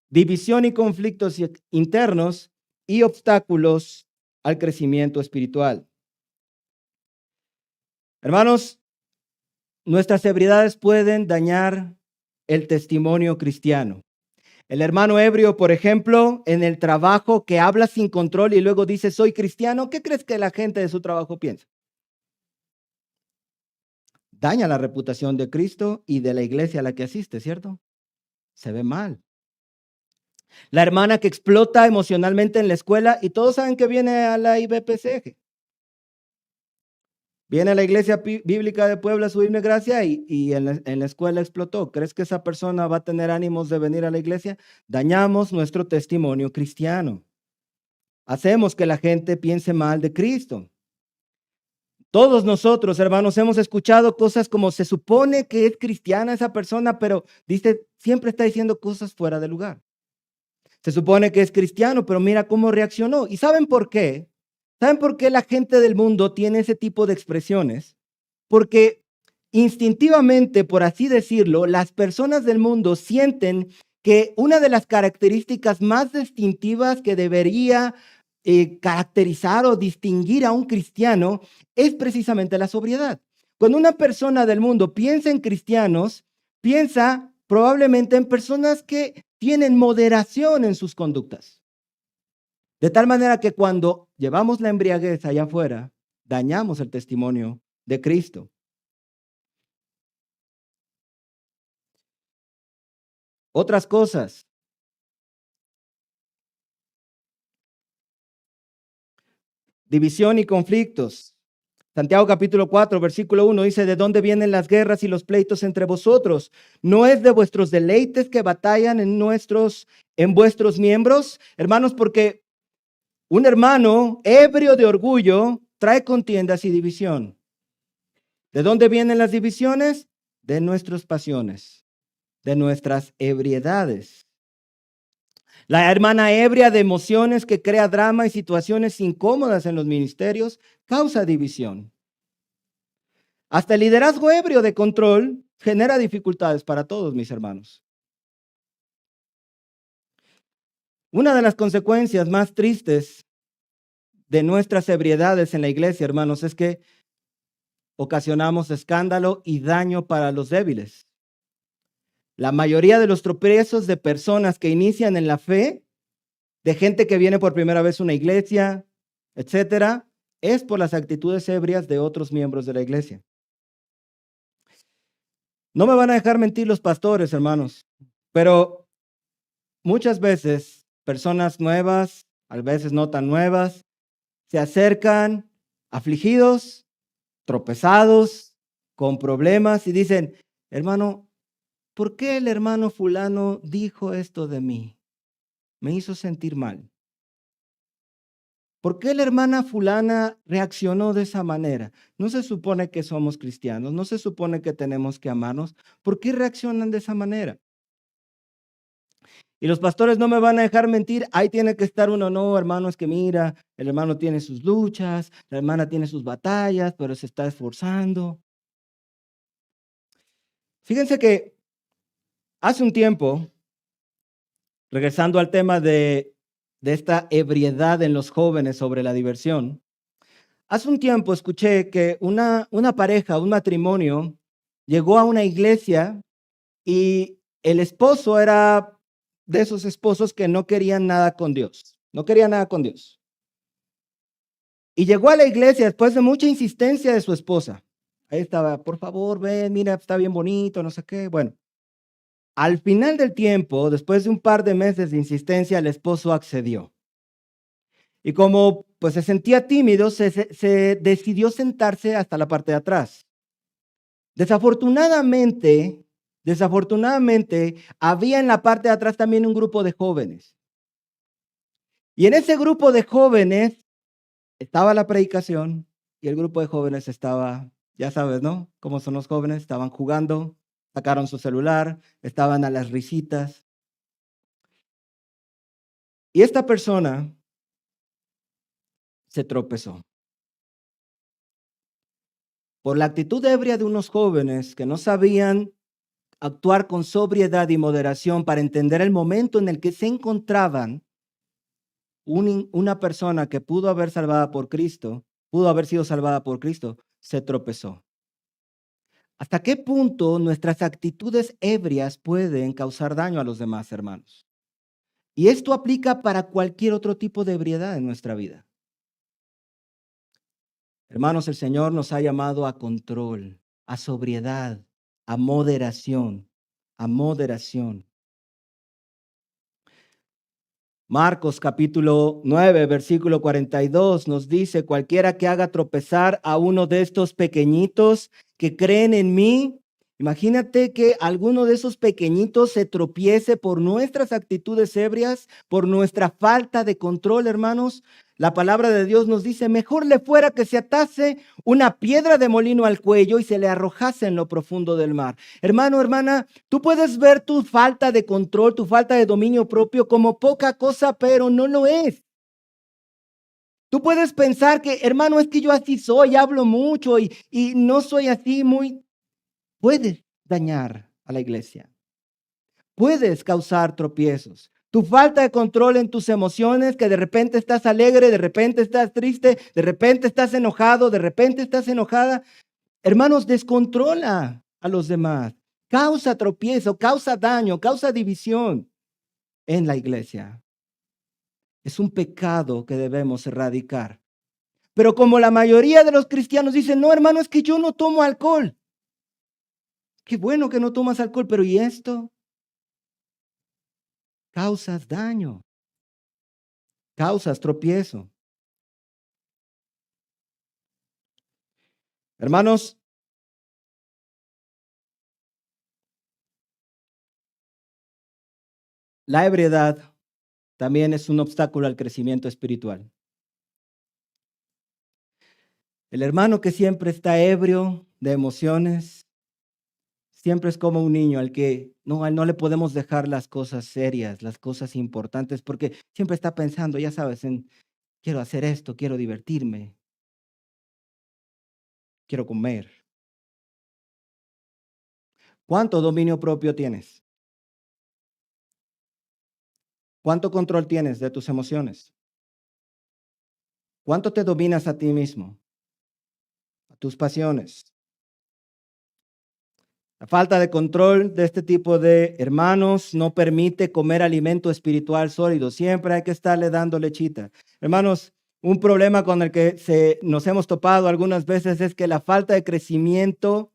división y conflictos internos y obstáculos al crecimiento espiritual. Hermanos, nuestras ebriedades pueden dañar el testimonio cristiano. El hermano ebrio, por ejemplo, en el trabajo que habla sin control y luego dice soy cristiano, ¿qué crees que la gente de su trabajo piensa? Daña la reputación de Cristo y de la iglesia a la que asiste, ¿cierto? Se ve mal. La hermana que explota emocionalmente en la escuela y todos saben que viene a la IBPCG. Viene a la iglesia bíblica de Puebla a subirme gracia y en la escuela explotó. ¿Crees que esa persona va a tener ánimos de venir a la iglesia? Dañamos nuestro testimonio cristiano. Hacemos que la gente piense mal de Cristo. Todos nosotros, hermanos, hemos escuchado cosas como se supone que es cristiana esa persona, pero dice, siempre está diciendo cosas fuera de lugar. Se supone que es cristiano, pero mira cómo reaccionó. ¿Y saben por qué? ¿Saben por qué la gente del mundo tiene ese tipo de expresiones? Porque instintivamente, por así decirlo, las personas del mundo sienten que una de las características más distintivas que debería caracterizar o distinguir a un cristiano es precisamente la sobriedad. Cuando una persona del mundo piensa en cristianos, piensa probablemente en personas que tienen moderación en sus conductas. De tal manera que cuando llevamos la embriaguez allá afuera, dañamos el testimonio de Cristo. Otras cosas. División y conflictos. Santiago capítulo 4, versículo 1 dice, ¿de dónde vienen las guerras y los pleitos entre vosotros? ¿No es de vuestros deleites que batallan en vuestros miembros? Hermanos, porque un hermano ebrio de orgullo trae contiendas y división. ¿De dónde vienen las divisiones? De nuestras pasiones, de nuestras ebriedades. La hermana ebria de emociones que crea drama y situaciones incómodas en los ministerios causa división. Hasta el liderazgo ebrio de control genera dificultades para todos, mis hermanos. Una de las consecuencias más tristes de nuestras ebriedades en la iglesia, hermanos, es que ocasionamos escándalo y daño para los débiles. La mayoría de los tropiezos de personas que inician en la fe, de gente que viene por primera vez a una iglesia, etcétera, es por las actitudes ebrias de otros miembros de la iglesia. No me van a dejar mentir los pastores, hermanos, pero muchas veces personas nuevas, a veces no tan nuevas, se acercan afligidos, tropezados, con problemas y dicen, hermano, ¿por qué el hermano fulano dijo esto de mí? Me hizo sentir mal. ¿Por qué la hermana fulana reaccionó de esa manera? No se supone que somos cristianos, no se supone que tenemos que amarnos. ¿Por qué reaccionan de esa manera? Y los pastores no me van a dejar mentir, ahí tiene que estar uno, no, hermano, es que mira, el hermano tiene sus luchas, la hermana tiene sus batallas, pero se está esforzando. Fíjense que hace un tiempo, regresando al tema de esta ebriedad en los jóvenes sobre la diversión, hace un tiempo escuché que una pareja, un matrimonio, llegó a una iglesia y el esposo era de esos esposos que no querían nada con Dios, no quería nada con Dios. Y llegó a la iglesia después de mucha insistencia de su esposa. Ahí estaba, por favor, ven, mira, está bien bonito, no sé qué. Bueno, al final del tiempo, después de un par de meses de insistencia, el esposo accedió. Y como pues se sentía tímido, se decidió sentarse hasta la parte de atrás. Desafortunadamente, había en la parte de atrás también un grupo de jóvenes. Y en ese grupo de jóvenes estaba la predicación y el grupo de jóvenes estaba, ya sabes, ¿no? ¿Cómo son los jóvenes? Estaban jugando, sacaron su celular, estaban a las risitas. Y esta persona se tropezó por la actitud ebria de unos jóvenes que no sabían actuar con sobriedad y moderación para entender el momento en el que se encontraban. Una persona que pudo haber sido salvada por Cristo, se tropezó. ¿Hasta qué punto nuestras actitudes ebrias pueden causar daño a los demás, hermanos? Y esto aplica para cualquier otro tipo de ebriedad en nuestra vida. Hermanos, el Señor nos ha llamado a control, a sobriedad, a moderación, a moderación. Marcos capítulo 9, versículo 42 nos dice, cualquiera que haga tropezar a uno de estos pequeñitos que creen en mí, imagínate que alguno de esos pequeñitos se tropiece por nuestras actitudes ebrias, por nuestra falta de control, hermanos. La palabra de Dios nos dice, mejor le fuera que se atase una piedra de molino al cuello y se le arrojase en lo profundo del mar. Hermano, hermana, tú puedes ver tu falta de control, tu falta de dominio propio como poca cosa, pero no lo es. Tú puedes pensar que, hermano, es que yo así soy, hablo mucho y no soy así muy... Puedes dañar a la iglesia. Puedes causar tropiezos. Tu falta de control en tus emociones, que de repente estás alegre, de repente estás triste, de repente estás enojado, de repente estás enojada. Hermanos, descontrola a los demás. Causa tropiezo, causa daño, causa división en la iglesia. Es un pecado que debemos erradicar. Pero como la mayoría de los cristianos dicen, no, hermano, es que yo no tomo alcohol. Qué bueno que no tomas alcohol, pero ¿y esto? Causas daño, causas tropiezo. Hermanos, la ebriedad también es un obstáculo al crecimiento espiritual. El hermano que siempre está ebrio de emociones, siempre es como un niño al que no le podemos dejar las cosas serias, las cosas importantes, porque siempre está pensando, ya sabes, en quiero hacer esto, quiero divertirme, quiero comer. ¿Cuánto dominio propio tienes? ¿Cuánto control tienes de tus emociones? ¿Cuánto te dominas a ti mismo? A tus pasiones. La falta de control de este tipo de hermanos no permite comer alimento espiritual sólido. Siempre hay que estarle dando lechita. Hermanos, un problema con el que nos hemos topado algunas veces es que la falta de crecimiento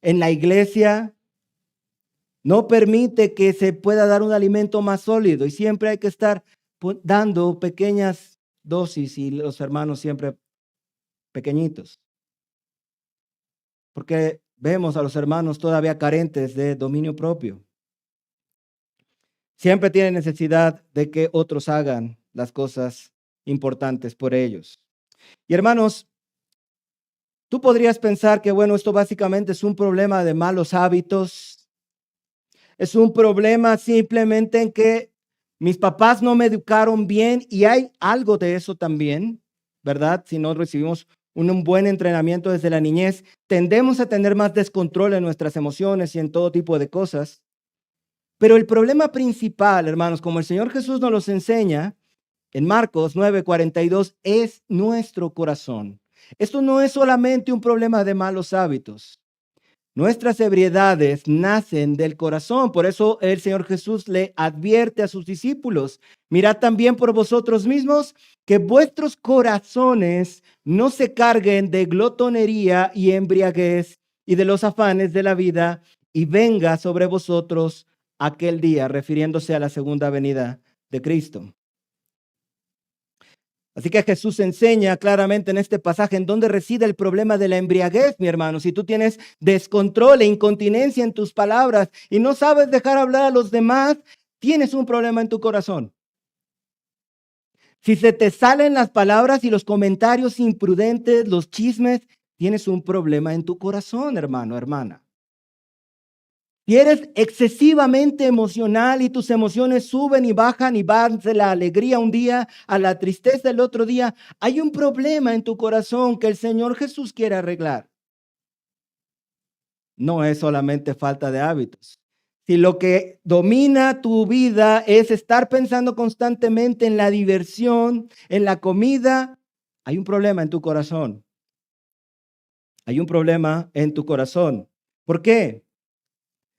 en la iglesia no permite que se pueda dar un alimento más sólido y siempre hay que estar dando pequeñas dosis y los hermanos siempre pequeñitos? Porque vemos a los hermanos todavía carentes de dominio propio. Siempre tienen necesidad de que otros hagan las cosas importantes por ellos. Y hermanos, tú podrías pensar que, bueno, esto básicamente es un problema de malos hábitos. Es un problema simplemente en que mis papás no me educaron bien y hay algo de eso también, ¿verdad? Si no recibimos un buen entrenamiento desde la niñez, tendemos a tener más descontrol en nuestras emociones y en todo tipo de cosas. Pero el problema principal, hermanos, como el Señor Jesús nos los enseña en Marcos 9:42, es nuestro corazón. Esto no es solamente un problema de malos hábitos. Nuestras ebriedades nacen del corazón. Por eso el Señor Jesús le advierte a sus discípulos: mirad también por vosotros mismos que vuestros corazones no se carguen de glotonería y embriaguez y de los afanes de la vida, y venga sobre vosotros aquel día, refiriéndose a la segunda venida de Cristo. Así que Jesús enseña claramente en este pasaje en dónde reside el problema de la embriaguez, mi hermano. Si tú tienes descontrol e incontinencia en tus palabras y no sabes dejar hablar a los demás, tienes un problema en tu corazón. Si se te salen las palabras y los comentarios imprudentes, los chismes, tienes un problema en tu corazón, hermano, hermana. Si eres excesivamente emocional y tus emociones suben y bajan y van de la alegría un día a la tristeza el otro día, hay un problema en tu corazón que el Señor Jesús quiere arreglar. No es solamente falta de hábitos. Si lo que domina tu vida es estar pensando constantemente en la diversión, en la comida, hay un problema en tu corazón. Hay un problema en tu corazón. ¿Por qué?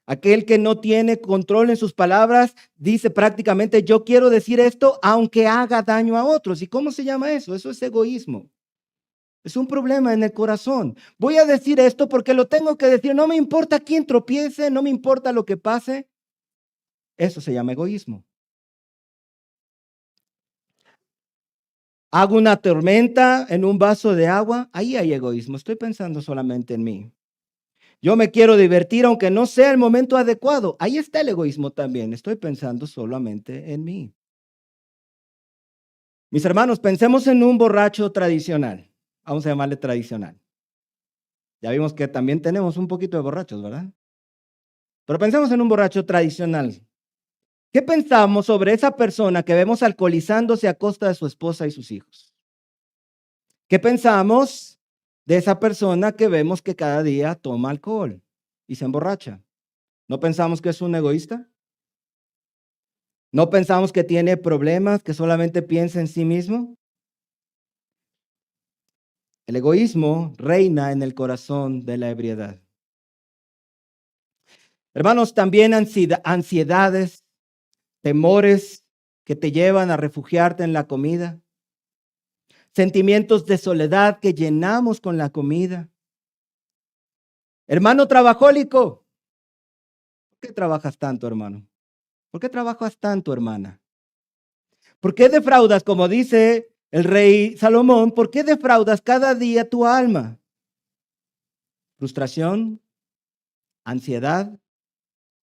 Aquel que no tiene control en sus palabras dice prácticamente: yo quiero decir esto aunque haga daño a otros. ¿Y cómo se llama eso? Eso es egoísmo. Es un problema en el corazón. Voy a decir esto porque lo tengo que decir. No me importa quién tropiece, no me importa lo que pase. Eso se llama egoísmo. Hago una tormenta en un vaso de agua. Ahí hay egoísmo. Estoy pensando solamente en mí. Yo me quiero divertir aunque no sea el momento adecuado. Ahí está el egoísmo también. Estoy pensando solamente en mí. Mis hermanos, pensemos en un borracho tradicional. Vamos a llamarle tradicional. Ya vimos que también tenemos un poquito de borrachos, ¿verdad? Pero pensemos en un borracho tradicional. ¿Qué pensamos sobre esa persona que vemos alcoholizándose a costa de su esposa y sus hijos? ¿Qué pensamos de esa persona que vemos que cada día toma alcohol y se emborracha? ¿No pensamos que es un egoísta? ¿No pensamos que tiene problemas, que solamente piensa en sí mismo? El egoísmo reina en el corazón de la ebriedad. Hermanos, también ansiedades, temores que te llevan a refugiarte en la comida, sentimientos de soledad que llenamos con la comida. Hermano trabajólico, ¿por qué trabajas tanto, hermano? ¿Por qué trabajas tanto, hermana? ¿Por qué defraudas, como dice el rey Salomón, por qué defraudas cada día tu alma? Frustración, ansiedad,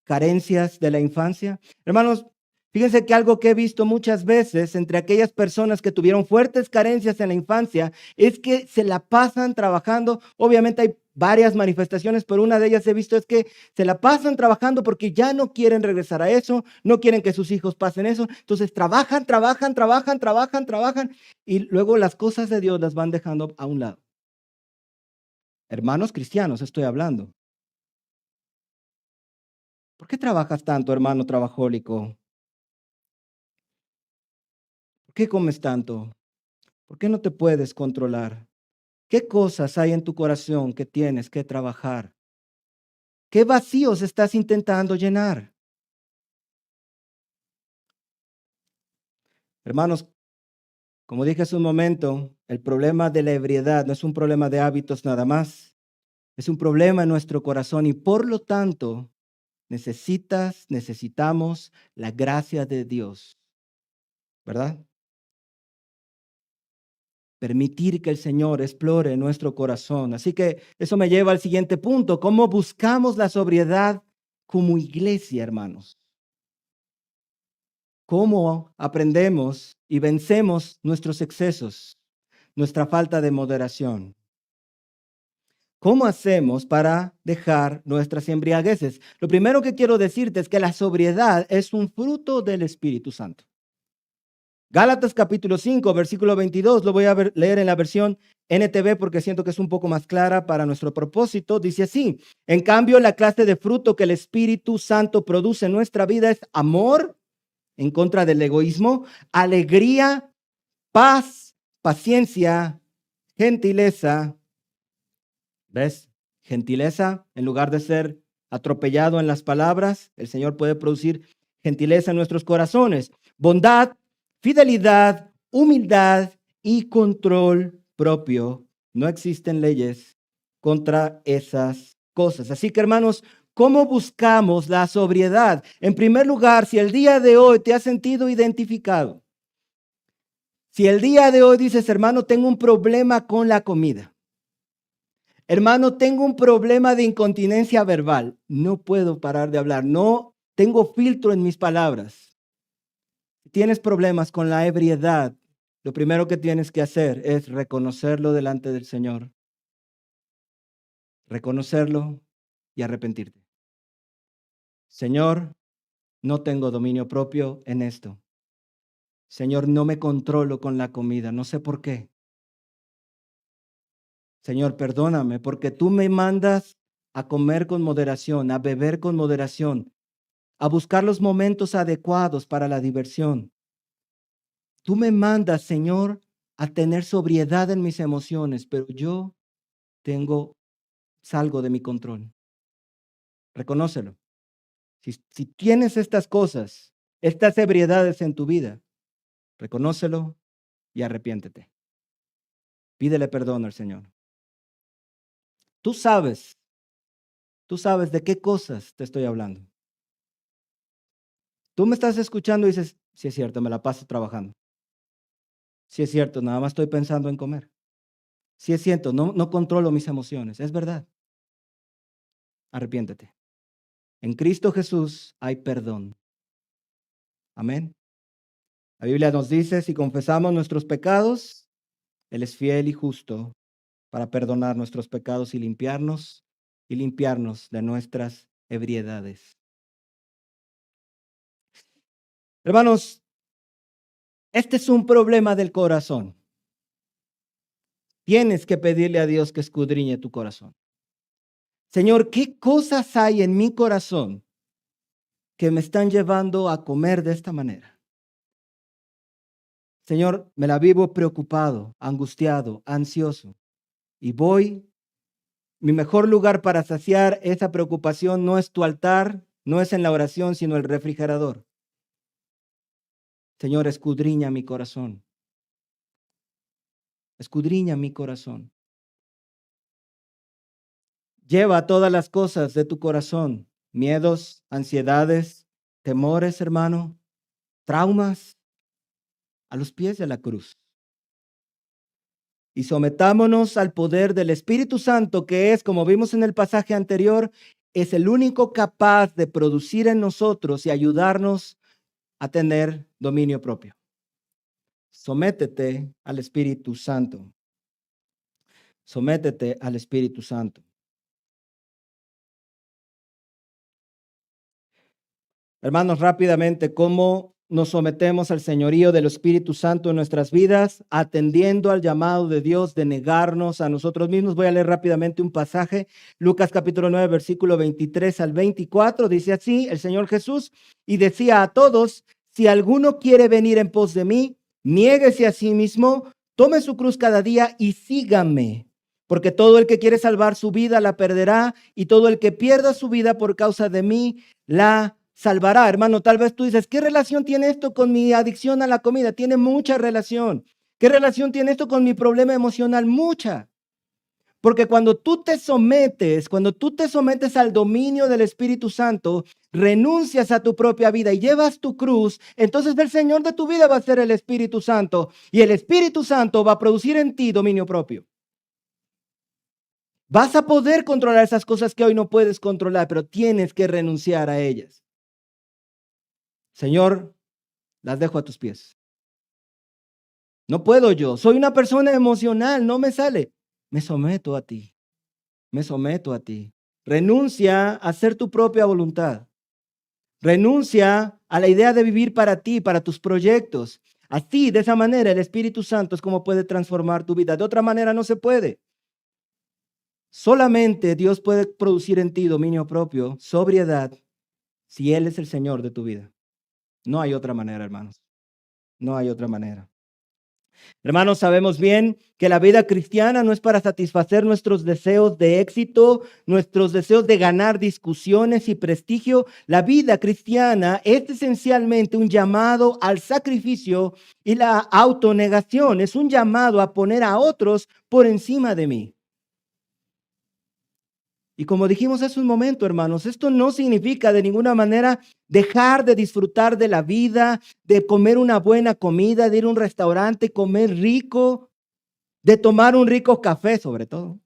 carencias de la infancia. Hermanos, fíjense que algo que he visto muchas veces entre aquellas personas que tuvieron fuertes carencias en la infancia es que se la pasan trabajando. Obviamente hay varias manifestaciones, pero una de ellas he visto es que se la pasan trabajando porque ya no quieren regresar a eso, no quieren que sus hijos pasen eso. Entonces trabajan, trabajan, trabajan, trabajan, trabajan y luego las cosas de Dios las van dejando a un lado. Hermanos cristianos, estoy hablando. ¿Por qué trabajas tanto, hermano trabajólico? ¿Por qué comes tanto? ¿Por qué no te puedes controlar? ¿Qué cosas hay en tu corazón que tienes que trabajar? ¿Qué vacíos estás intentando llenar? Hermanos, como dije hace un momento, el problema de la ebriedad no es un problema de hábitos nada más. Es un problema en nuestro corazón y por lo tanto necesitamos la gracia de Dios, ¿verdad? permitir que el Señor explore nuestro corazón. Así que eso me lleva al siguiente punto: ¿cómo buscamos la sobriedad como iglesia, hermanos? ¿Cómo aprendemos y vencemos nuestros excesos, nuestra falta de moderación? ¿Cómo hacemos para dejar nuestras embriagueces? Lo primero que quiero decirte es que la sobriedad es un fruto del Espíritu Santo. Gálatas capítulo 5, versículo 22, lo voy a leer en la versión NTV porque siento que es un poco más clara para nuestro propósito. Dice así: en cambio, la clase de fruto que el Espíritu Santo produce en nuestra vida es amor, en contra del egoísmo, alegría, paz, paciencia, gentileza. ¿Ves? Gentileza, en lugar de ser atropellado en las palabras, el Señor puede producir gentileza en nuestros corazones. Bondad, fidelidad, humildad y control propio. No existen leyes contra esas cosas. Así que, hermanos, ¿cómo buscamos la sobriedad? En primer lugar, si el día de hoy te has sentido identificado, si el día de hoy dices, hermano, tengo un problema con la comida, hermano, tengo un problema de incontinencia verbal, no puedo parar de hablar, no tengo filtro en mis palabras. Si tienes problemas con la ebriedad, lo primero que tienes que hacer es reconocerlo delante del Señor, reconocerlo y arrepentirte. Señor, no tengo dominio propio en esto. Señor, no me controlo con la comida, no sé por qué. Señor, perdóname, porque tú me mandas a comer con moderación, a beber con moderación, a buscar los momentos adecuados para la diversión. Tú me mandas, Señor, a tener sobriedad en mis emociones, pero yo salgo de mi control. Reconócelo. Si tienes estas cosas, estas ebriedades en tu vida, reconócelo y arrepiéntete. Pídele perdón al Señor. Tú sabes de qué cosas te estoy hablando. Tú me estás escuchando y dices, sí es cierto, me la paso trabajando. Sí es cierto, nada más estoy pensando en comer. Sí es cierto, no controlo mis emociones. Es verdad. Arrepiéntete. En Cristo Jesús hay perdón. Amén. La Biblia nos dice, si confesamos nuestros pecados, Él es fiel y justo para perdonar nuestros pecados y limpiarnos de nuestras ebriedades. Hermanos, este es un problema del corazón. Tienes que pedirle a Dios que escudriñe tu corazón. Señor, ¿qué cosas hay en mi corazón que me están llevando a comer de esta manera? Señor, me la vivo preocupado, angustiado, ansioso. Y mi mejor lugar para saciar esa preocupación no es tu altar, no es en la oración, sino el refrigerador. Señor, escudriña mi corazón. Escudriña mi corazón. Lleva todas las cosas de tu corazón, miedos, ansiedades, temores, hermano, traumas, a los pies de la cruz. Y sometámonos al poder del Espíritu Santo, que es, como vimos en el pasaje anterior, es el único capaz de producir en nosotros y ayudarnos a tener dominio propio. Sométete al Espíritu Santo. Sométete al Espíritu Santo. Hermanos, rápidamente, ¿cómo nos sometemos al señorío del Espíritu Santo en nuestras vidas? Atendiendo al llamado de Dios de negarnos a nosotros mismos. Voy a leer rápidamente un pasaje. Lucas capítulo 9, versículo 23 al 24. Dice así el Señor Jesús, y decía a todos, si alguno quiere venir en pos de mí, niéguese a sí mismo, tome su cruz cada día y sígame. Porque todo el que quiere salvar su vida la perderá, y todo el que pierda su vida por causa de mí la salvará. Hermano, tal vez tú dices, ¿qué relación tiene esto con mi adicción a la comida? Tiene mucha relación. ¿Qué relación tiene esto con mi problema emocional? Mucha. Porque cuando tú te sometes al dominio del Espíritu Santo, renuncias a tu propia vida y llevas tu cruz, entonces el Señor de tu vida va a ser el Espíritu Santo y el Espíritu Santo va a producir en ti dominio propio. Vas a poder controlar esas cosas que hoy no puedes controlar, pero tienes que renunciar a ellas. Señor, las dejo a tus pies. No puedo yo, soy una persona emocional, no me sale. Me someto a ti, me someto a ti. Renuncia a hacer tu propia voluntad. Renuncia a la idea de vivir para ti, para tus proyectos. Así, de esa manera, el Espíritu Santo es como puede transformar tu vida. De otra manera no se puede. Solamente Dios puede producir en ti dominio propio, sobriedad, si Él es el Señor de tu vida. No hay otra manera, hermanos. No hay otra manera. Hermanos, sabemos bien que la vida cristiana no es para satisfacer nuestros deseos de éxito, nuestros deseos de ganar discusiones y prestigio. La vida cristiana es esencialmente un llamado al sacrificio y la autonegación. Es un llamado a poner a otros por encima de mí. Y como dijimos hace un momento, hermanos, esto no significa de ninguna manera dejar de disfrutar de la vida, de comer una buena comida, de ir a un restaurante, comer rico, de tomar un rico café sobre todo,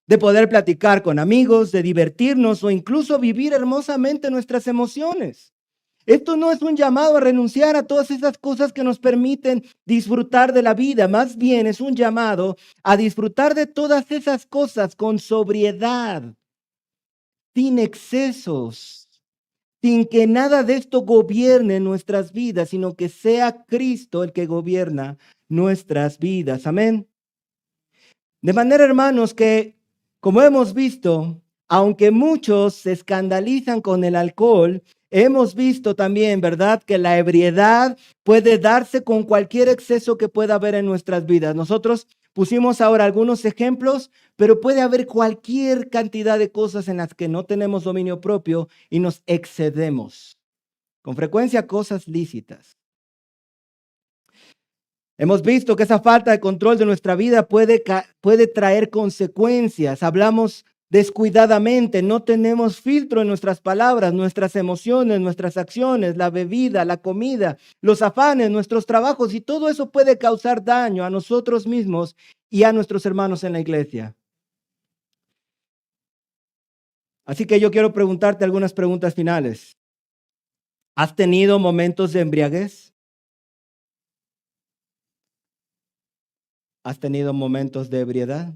de poder platicar con amigos, de divertirnos o incluso vivir hermosamente nuestras emociones. Esto no es un llamado a renunciar a todas esas cosas que nos permiten disfrutar de la vida. Más bien es un llamado a disfrutar de todas esas cosas con sobriedad, sin excesos, sin que nada de esto gobierne nuestras vidas, sino que sea Cristo el que gobierna nuestras vidas. Amén. De manera, hermanos, que como hemos visto, aunque muchos se escandalizan con el alcohol, hemos visto también, ¿verdad?, que la ebriedad puede darse con cualquier exceso que pueda haber en nuestras vidas. Nosotros pusimos ahora algunos ejemplos, pero puede haber cualquier cantidad de cosas en las que no tenemos dominio propio y nos excedemos. Con frecuencia cosas lícitas. Hemos visto que esa falta de control de nuestra vida puede traer consecuencias. Hablamos descuidadamente, no tenemos filtro en nuestras palabras, nuestras emociones, nuestras acciones, la bebida, la comida, los afanes, nuestros trabajos, y todo eso puede causar daño a nosotros mismos y a nuestros hermanos en la iglesia. Así que yo quiero preguntarte algunas preguntas finales. ¿Has tenido momentos de embriaguez? ¿Has tenido momentos de ebriedad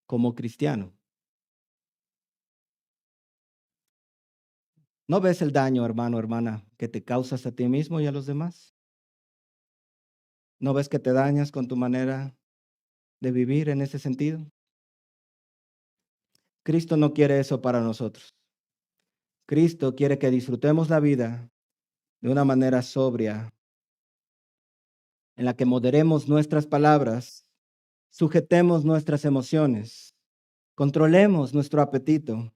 como cristiano? ¿No ves el daño, hermano, hermana, que te causas a ti mismo y a los demás? ¿No ves que te dañas con tu manera de vivir en ese sentido? Cristo no quiere eso para nosotros. Cristo quiere que disfrutemos la vida de una manera sobria, en la que moderemos nuestras palabras, sujetemos nuestras emociones, controlemos nuestro apetito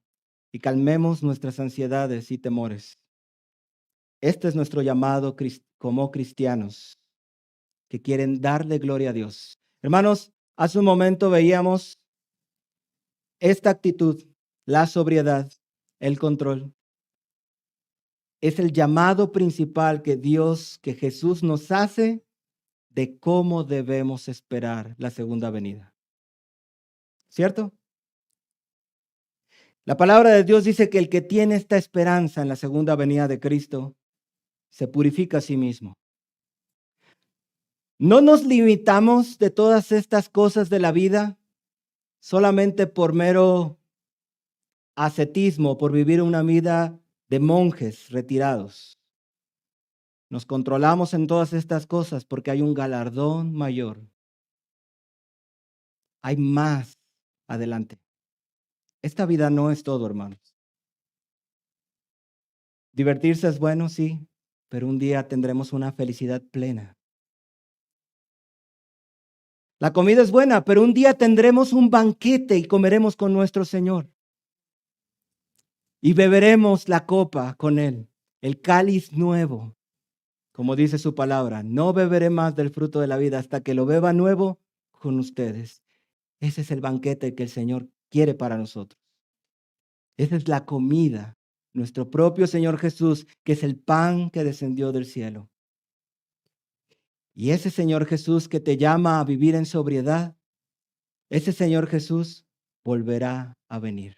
y calmemos nuestras ansiedades y temores. Este es nuestro llamado como cristianos que quieren darle gloria a Dios. Hermanos, hace un momento veíamos esta actitud, la sobriedad, el control. Es el llamado principal que Jesús nos hace de cómo debemos esperar la segunda venida. ¿Cierto? La palabra de Dios dice que el que tiene esta esperanza en la segunda venida de Cristo se purifica a sí mismo. No nos limitamos de todas estas cosas de la vida solamente por mero ascetismo, por vivir una vida de monjes retirados. Nos controlamos en todas estas cosas porque hay un galardón mayor. Hay más adelante. Esta vida no es todo, hermanos. Divertirse es bueno, sí, pero un día tendremos una felicidad plena. La comida es buena, pero un día tendremos un banquete y comeremos con nuestro Señor. Y beberemos la copa con Él, el cáliz nuevo. Como dice su palabra, no beberé más del fruto de la vida hasta que lo beba nuevo con ustedes. Ese es el banquete que el Señor quiere para nosotros. Esa es la comida, nuestro propio Señor Jesús, que es el pan que descendió del cielo. Y ese Señor Jesús que te llama a vivir en sobriedad, ese Señor Jesús volverá a venir.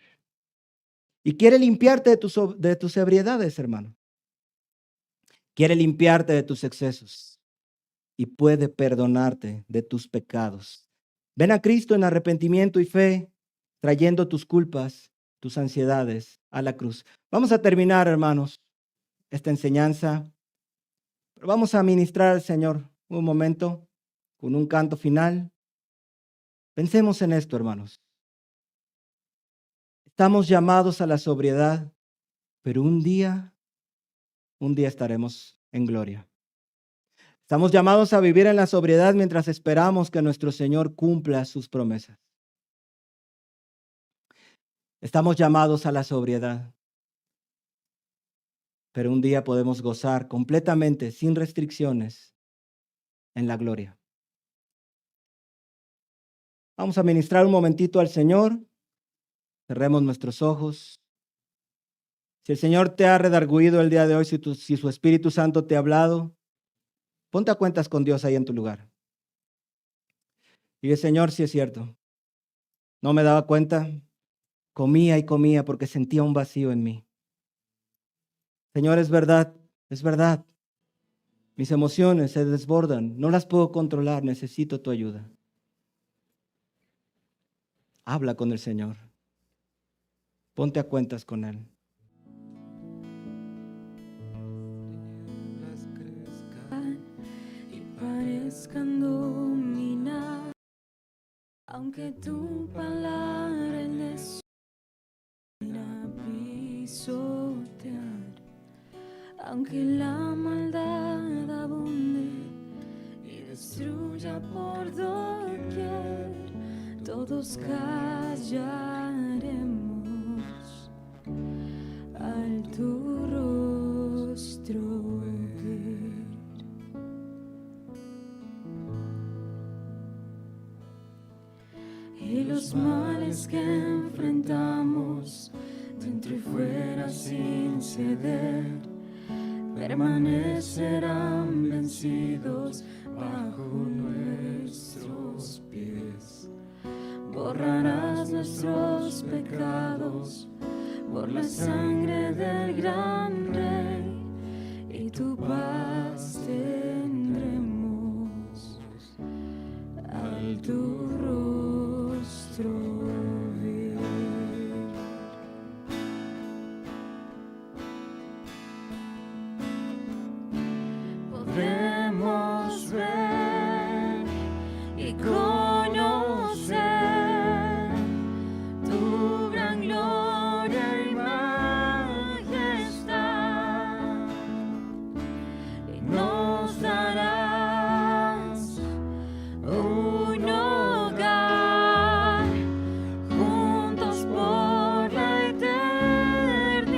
Y quiere limpiarte de tus ebriedades, hermano. Quiere limpiarte de tus excesos y puede perdonarte de tus pecados. Ven a Cristo en arrepentimiento y fe, trayendo tus culpas, tus ansiedades a la cruz. Vamos a terminar, hermanos, esta enseñanza. Pero vamos a ministrar al Señor un momento con un canto final. Pensemos en esto, hermanos. Estamos llamados a la sobriedad, pero un día estaremos en gloria. Estamos llamados a vivir en la sobriedad mientras esperamos que nuestro Señor cumpla sus promesas. Estamos llamados a la sobriedad, pero un día podemos gozar completamente, sin restricciones, en la gloria. Vamos a ministrar un momentito al Señor. Cerremos nuestros ojos. Si el Señor te ha redarguido el día de hoy, si su Espíritu Santo te ha hablado, ponte a cuentas con Dios ahí en tu lugar. Dile, Señor, si es cierto. No me daba cuenta. Comía y comía porque sentía un vacío en mí. Señor, es verdad, es verdad. Mis emociones se desbordan. No las puedo controlar. Necesito tu ayuda. Habla con el Señor. Ponte a cuentas con Él. Parezcan dominar, aunque tu palabra les irá a pisotear, aunque la maldad abunde y destruya por doquier, todos callaremos al tu rostro ver. Y los males que enfrentamos, dentro y fuera sin ceder, permanecerán vencidos bajo nuestros pies. Borrarás nuestros pecados por la sangre del gran Rey, y tu paz tendremos al tu rostro ver. Podremos ver y conocer tu gran gloria y majestad, y nos darás un hogar juntos por la eternidad.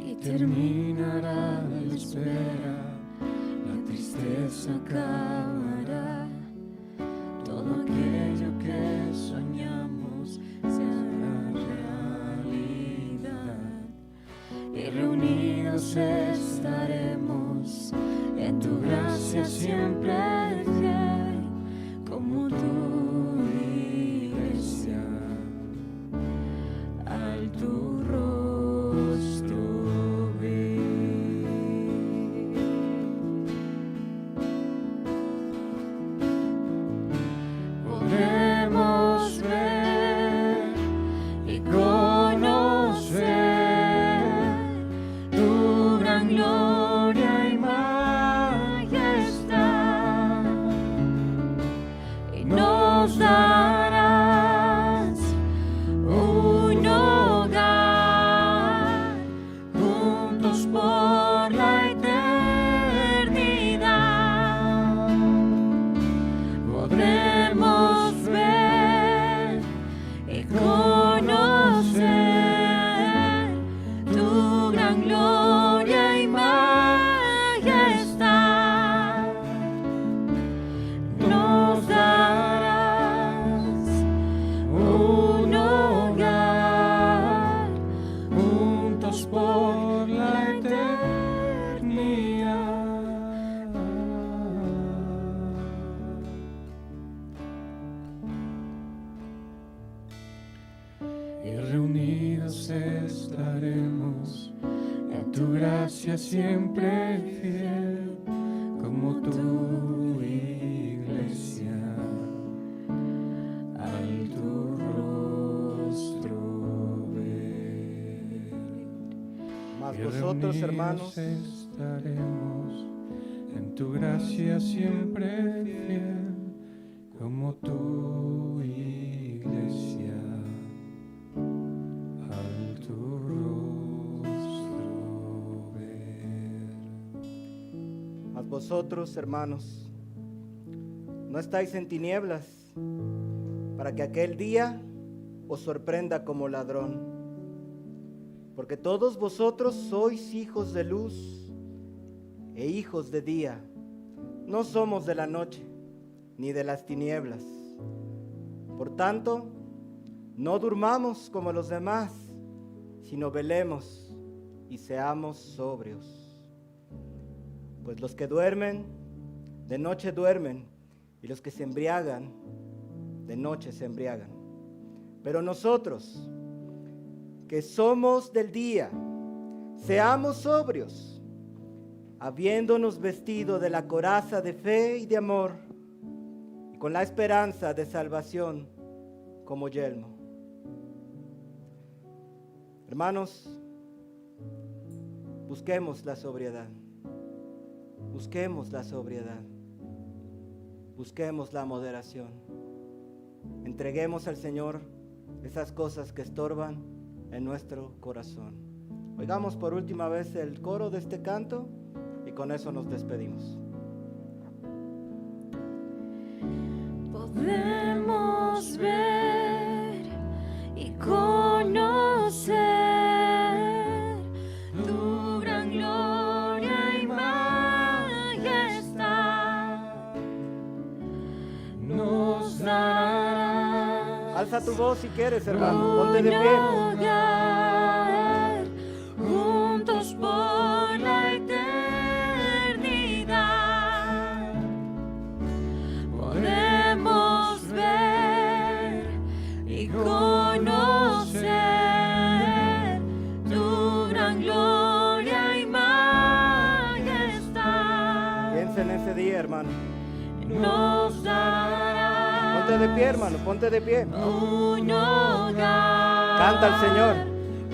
Y terminará la espera, la tristeza acabará, todo aquello que soñamos se hará realidad, y reunidos estaremos en tu gracia siempre fiel, como tu iglesia al tu rostro ver. Podremos ver y conocer tu gran gloria y majestad, y nos darás un hogar juntos por la eternidad. Podremos ver y conocer tu y reunidos estaremos en tu gracia siempre fiel, como tu iglesia, al tu rostro ver. Mas Y vosotros, reunidos hermanos, estaremos en tu gracia siempre fiel, como tu iglesia, al tu rostro ver. mas vosotros, hermanos, no estáis en tinieblas, para que aquel día os sorprenda como ladrón. Porque todos vosotros sois hijos de luz e hijos de día. No somos de la noche, ni de las tinieblas. Por tanto, no durmamos como los demás, sino velemos y seamos sobrios. Pues los que duermen, de noche duermen, y los que se embriagan, de noche se embriagan. Pero nosotros, que somos del día, seamos sobrios, habiéndonos vestido de la coraza de fe y de amor, y con la esperanza de salvación como yelmo. Hermanos, busquemos la sobriedad, busquemos la sobriedad, busquemos la moderación. Entreguemos al Señor esas cosas que estorban en nuestro corazón. Oigamos por última vez el coro de este canto y con eso nos despedimos. Podemos ver y conocer tu gran gloria y majestad. Nos darás Alza tu voz si quieres, hermano. Ponte de un pie. hogar juntos por la eternidad. Podemos ver y conocer tu gran gloria y majestad. Piensa en ese día, hermano. Nos dará Ponte de pie, hermano. Ponte de pie. un hogar. Canta al Señor.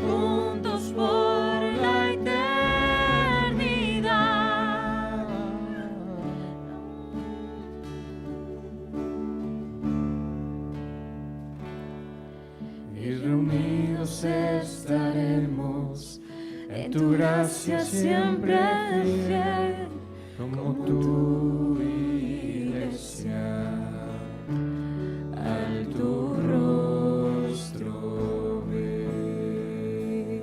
Juntos por la eternidad. y reunidos estaremos en tu gracia siempre fiel, como tu iglesia, al tu rostro ver.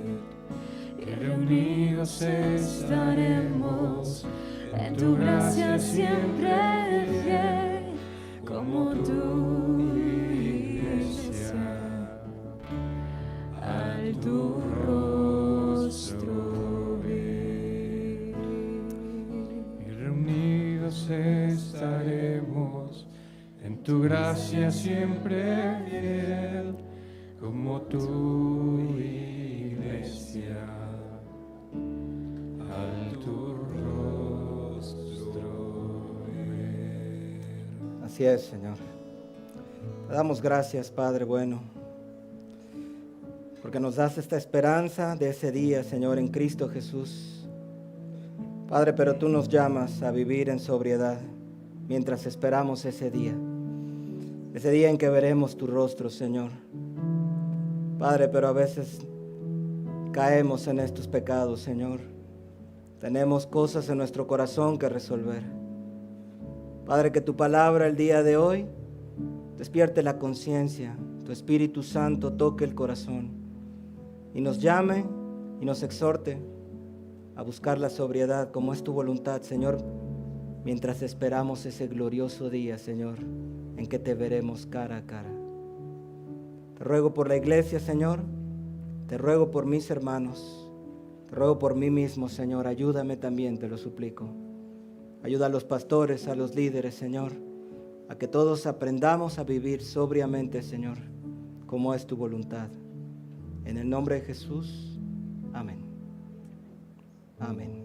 Y reunidos estaremos en tu gracia siempre fiel, como tu iglesia, al tu rostro ver. Y reunidos estaremos en tu gracia siempre fiel, como tu iglesia, al tu rostro ver. Así es, Señor. Te damos gracias, Padre bueno, porque nos das esta esperanza de ese día, Señor, en Cristo Jesús. Padre, pero tú nos llamas a vivir en sobriedad mientras esperamos ese día en que veremos tu rostro, Señor. Padre, pero a veces caemos en estos pecados, Señor. Tenemos cosas en nuestro corazón que resolver. Padre, que tu palabra el día de hoy despierte la conciencia, tu Espíritu Santo toque el corazón y nos llame y nos exhorte a buscar la sobriedad como es tu voluntad, Señor, mientras esperamos ese glorioso día, Señor, en que te veremos cara a cara. Te ruego por la iglesia, Señor, te ruego por mis hermanos, te ruego por mí mismo, Señor, ayúdame también, te lo suplico. Ayuda a los pastores, a los líderes, Señor, a que todos aprendamos a vivir sobriamente, Señor, como es tu voluntad. En el nombre de Jesús. Amén. Amén.